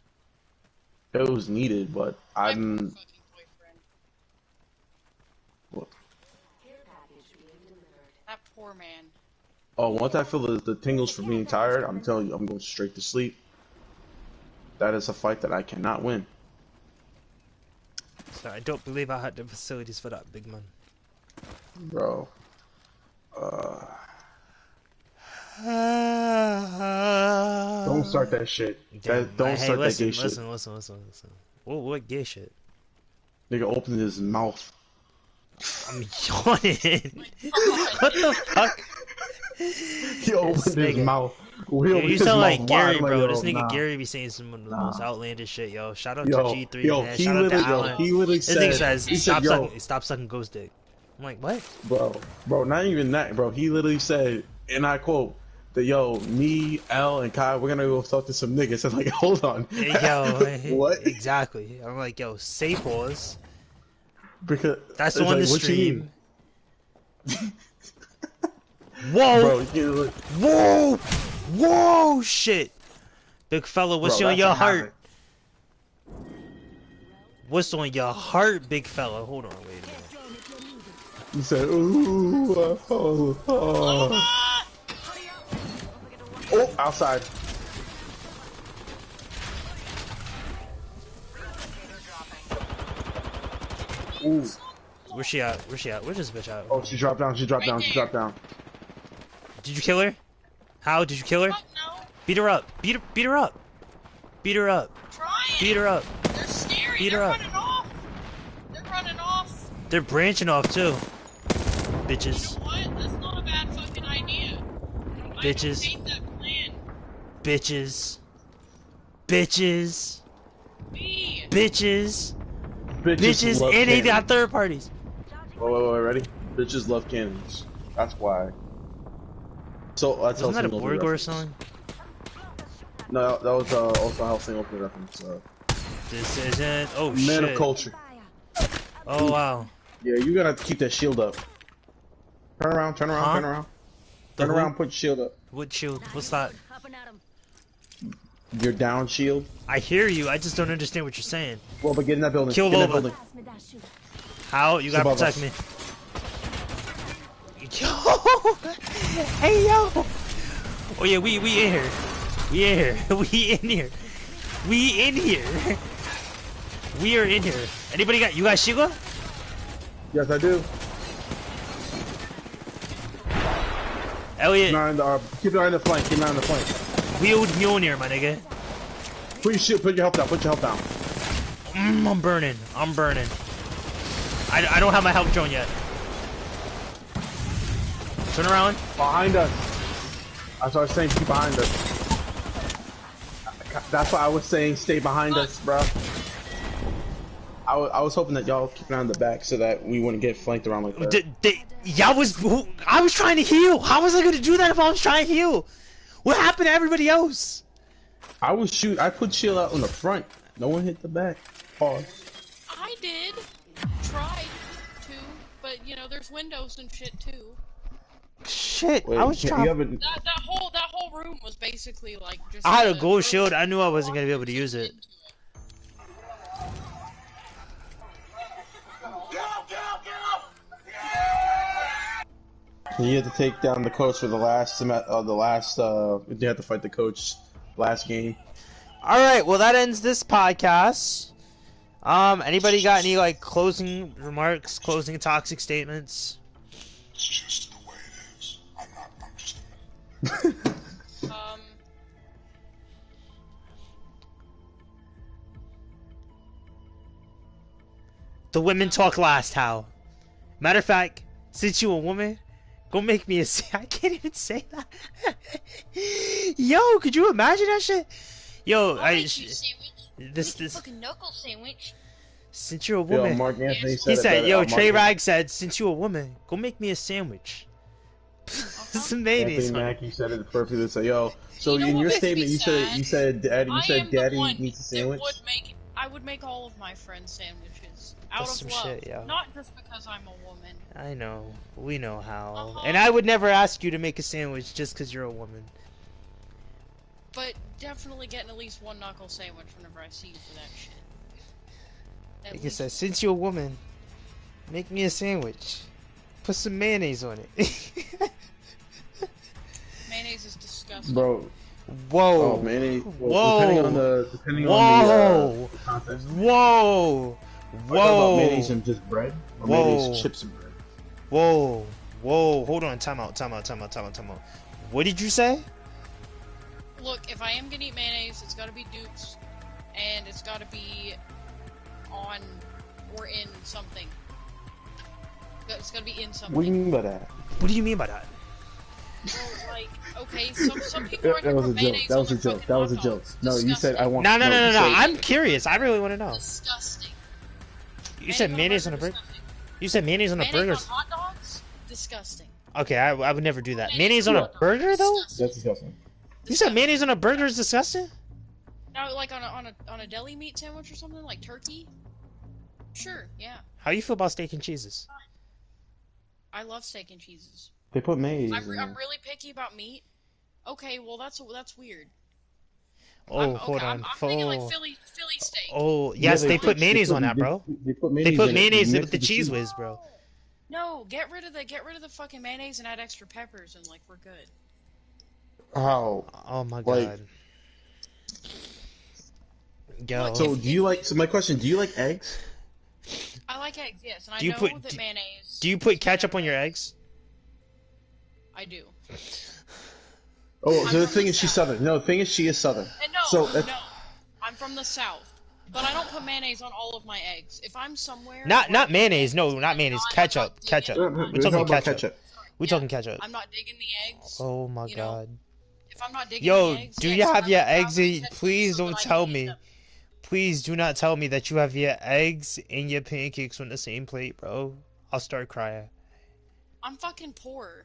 it was needed, but My poor I'm... fucking boyfriend. What? That poor man. Oh, once I feel the tingles from being tired, I'm telling you, I'm going straight to sleep. That is a fight that I cannot win. So I don't believe I had the facilities for that, big man. Bro. Don't start that shit. Damn, Don't hey, start listen, that gay shit. listen. What gay shit? Nigga opened his mouth. I'm yawning. What the fuck? He opened his nigga. mouth. Yo, you sound like Gary, bro. This nigga nah. Gary be saying some of the most outlandish shit, yo. Shout out Yo, to G3, yo, man. he Shout out to literally, Alan. he literally This nigga says, he said, stop sucking ghost dick. I'm like, what? bro, not even that, bro. He literally said, and I quote, that yo, me, Al, and Kai, we're gonna go talk to some niggas. I'm like, hold on. Yo, What? Exactly. I'm like, yo, say pause. Because That's it's on like, the what you stream. mean? Whoa! Bro, you, Whoa! Whoa! Shit! Big fella, what's bro, on that's your what heart? happened. What's on your heart, big fella? Hold on, wait a minute. Drone if you're needed. You said, ooh, oh, outside. Ooh. Where's she at? Where's she at? Where's this bitch at? Oh, she dropped down. She dropped down. She dropped down. Did you kill her? How? Did you kill her? Fuck no. Beat her up. Beat her up. Beat her up. Trying. Beat her up. They're scary. Beat They're her up. running off. They're running off. They're branching off too. You Bitches. know what? That's not a bad fucking idea. Bitches. I don't hate that plan. Bitches. Bitches. Me. Bitches. Bitches, Bitches. love And they cannons. got third parties. Wait, ready? Bitches love cannons. That's why. So that's Wasn't that a Hellsing Borgor reference. song? No, that was also Hellsing opening reference. This isn't. Oh Man shit. of culture. Oh wow. Yeah, you gotta keep that shield up. Turn around, turn around, Huh? turn around. The Turn who? around, put your shield up. What shield? What's that? Hopping at 'em. Your down shield. I hear you. I just don't understand what you're saying. Well, but get in that building. Kill get in that Loba. building. Pass me that shoe. How? You gotta above protect us. me. Yo! Hey yo! Oh yeah, we in here. We in here. We in here. We in here. We are in here. Anybody got? You got Shiga? Yes, I do. Elliot, Keep your eye on the flank. Keep your eye on the flank. wield Mjolnir, my nigga. Put your shield. Put your health down. Put your health down. I'm burning. I'm burning. I don't have my health drone yet. Turn around. Behind us. That's what I was saying. Keep behind us. That's why I was saying stay behind us, bro. I was hoping that y'all keep an eye on the back so that we wouldn't get flanked around like that. I was trying to heal. How was I gonna do that if I was trying to heal? What happened to everybody else? I put shield out on the front. No one hit the back. Pause. I did. Tried to, but you know, there's windows and shit too. Shit, Wait, I was trying. That whole room was basically like just. I had a gold shield. I knew I wasn't gonna be able to use it. You had to take down the coach for the last. You had to fight the coach last game. All right, well that ends this podcast. Anybody got any like closing remarks, closing toxic statements? It's just the way it is. I'm just. The women talk last. How? Matter of fact, since you a woman, go make me a. I can't even say that. Yo, could you imagine that shit? Yo, I'll make you a sandwich. this. Fucking knuckle sandwich. Since you're a Yo, woman, Mark Anthony said he it said, better. "Yo, Mark Trey Anthony- Rag said, since you a woman, go make me a sandwich." This mayonnaise. Anthony Mackie said it perfectly. They say, "Yo, so You know in what your makes statement, me you said, Daddy, I am the Daddy one needs a that sandwich." I would make all of my friends sandwiches out That's of some love, shit, yo. not just because I'm a woman. I know, we know how. Uh-huh. And I would never ask you to make a sandwich just because you're a woman. But definitely getting at least one knuckle sandwich whenever I see you for that shit. At Like I least- said, since you're a woman, make me a sandwich. Put some mayonnaise on it. mayonnaise is disgusting. Bro, Whoa. oh man, Whoa. depending on the Whoa. context. Whoa. Are you talking about mayonnaise Whoa. and just bread, or Whoa. mayonnaise chips and bread? Whoa. Whoa. Hold on. Time out. What did you say? Look, if I am gonna eat mayonnaise, it's gotta be Duke's, and it's gotta be on or in something. It's gotta be in something. What do you mean by that? What do you mean by that? Well, like, okay, some people are That was a joke. mayonnaise That was on a their joke. fucking That was a hot joke. dogs. No, you said I want. No. you say- I'm curious. I really want to know. Disgusting. You said mayonnaise on a burger? You said mayonnaise on a burger? Mayonnaise on hot dogs? Disgusting. Okay, I would never do that. Mayonnaise on a burger, though? That's disgusting. You said mayonnaise on a burger is disgusting? No, like on a deli meat sandwich or something, like turkey? Sure, yeah. How you feel about steak and cheeses? I love steak and cheeses. They put mayonnaise I'm in I'm there. really picky about meat. Okay, well that's weird. Oh, Okay. hold on. I'm thinking like Philly steak. Oh, Yeah, yes, they they put put mayonnaise on that, bro. they put They mayonnaise put in it. You mayonnaise with mix the it with cheese cheese. whiz, bro. No, get rid of the fucking mayonnaise and add extra peppers and like we're good. How? Oh my Like, god. Look, Yo. so do you like? So my question: do you like eggs? I like eggs, yes, and I Do you know put that mayonnaise. do you put is made ketchup out on of your eggs? I do. Oh, I'm so the from thing the is, she's South. Southern. No, the thing is, she is Southern. And So no, if, no, I'm from the South, but I don't put mayonnaise on all of my eggs. If I'm somewhere Not where I not can get mayonnaise. No, eggs, not mayonnaise. I'm not Ketchup. digging. Ketchup. I'm We're it's all talking about ketchup. ketchup. We're yeah, talking ketchup. I'm not digging the eggs. Oh my You know, god. if I'm not digging the Yo, eggs, do you yes, have let your them eggs travel to in? Texas Please so that don't I tell can eat me. them. Please do not tell me that you have your eggs and your pancakes on the same plate, bro. I'll start crying. I'm fucking poor.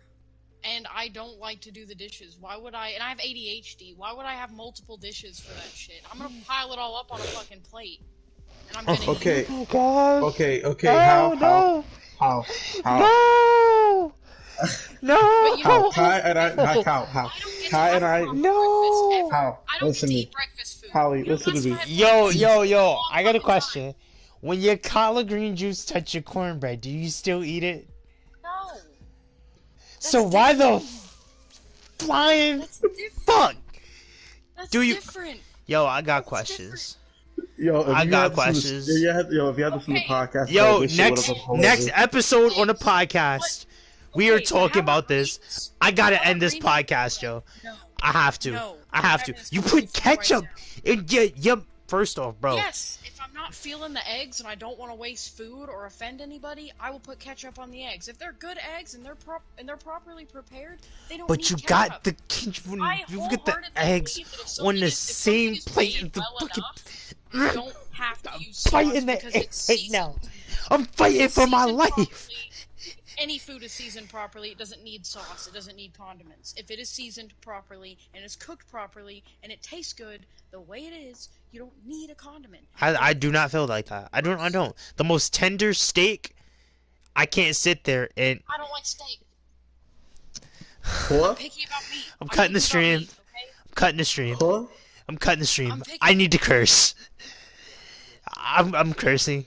And I don't like to do the dishes. Why would I? And I have ADHD. Why would I have multiple dishes for that shit? I'm gonna pile it all up on a fucking plate, and I'm gonna eat Okay, it. Oh god. okay. No, no. How, how, No. But you know how? what? Kai and I, No. how? I don't get to Kai have and a I, proper breakfast No. ever. how? I don't get Listen to to eat me, breakfast food. Howie. You know, Listen to last time me. I had Yo, breakfast yo, food in a yo. long I got a fucking time. question. When your collard green juice touch your cornbread, do you still eat it? No, So that's why the different. flying That's different. fuck? That's Do you? different. Yo, I got That's different. questions. Yo, if I you got had this in the, questions. if you had this in the Okay. podcast, bro, Yo, this shit would have next been next hilarious. episode on the Eggs. What? podcast, we are Okay, but talking how are about this. greens? I gotta How are end this greens and podcast, cornbread? yo. No. I have to. No, I we're have to. having this You put conversation right ketchup now. in your. First off, bro. Yes, if I'm not feeling the eggs and I don't want to waste food or offend anybody, I will put ketchup on the eggs. If they're good eggs and they're properly prepared, they don't But need you ketchup. got the I you get the wholeheartedly eggs believe that if on something the is, if something same is plate made as the well fucking. enough, you don't have to use I'm sauce fighting the because egg it's right seasoned. now. I'm fighting It's for my seasoned life. properly. Any food is seasoned properly. It doesn't need sauce. It doesn't need condiments. If it is seasoned properly and is cooked properly and it tastes good the way it is, you don't need a condiment. I do not feel like that. I don't. The most tender steak, I can't sit there and I don't like steak. Huh? I'm picky about meat. I'm cutting the picky about stream. meat, okay? I'm cutting the stream. Huh? I'm cutting the stream. I'm picky. I need to curse. I'm cursing.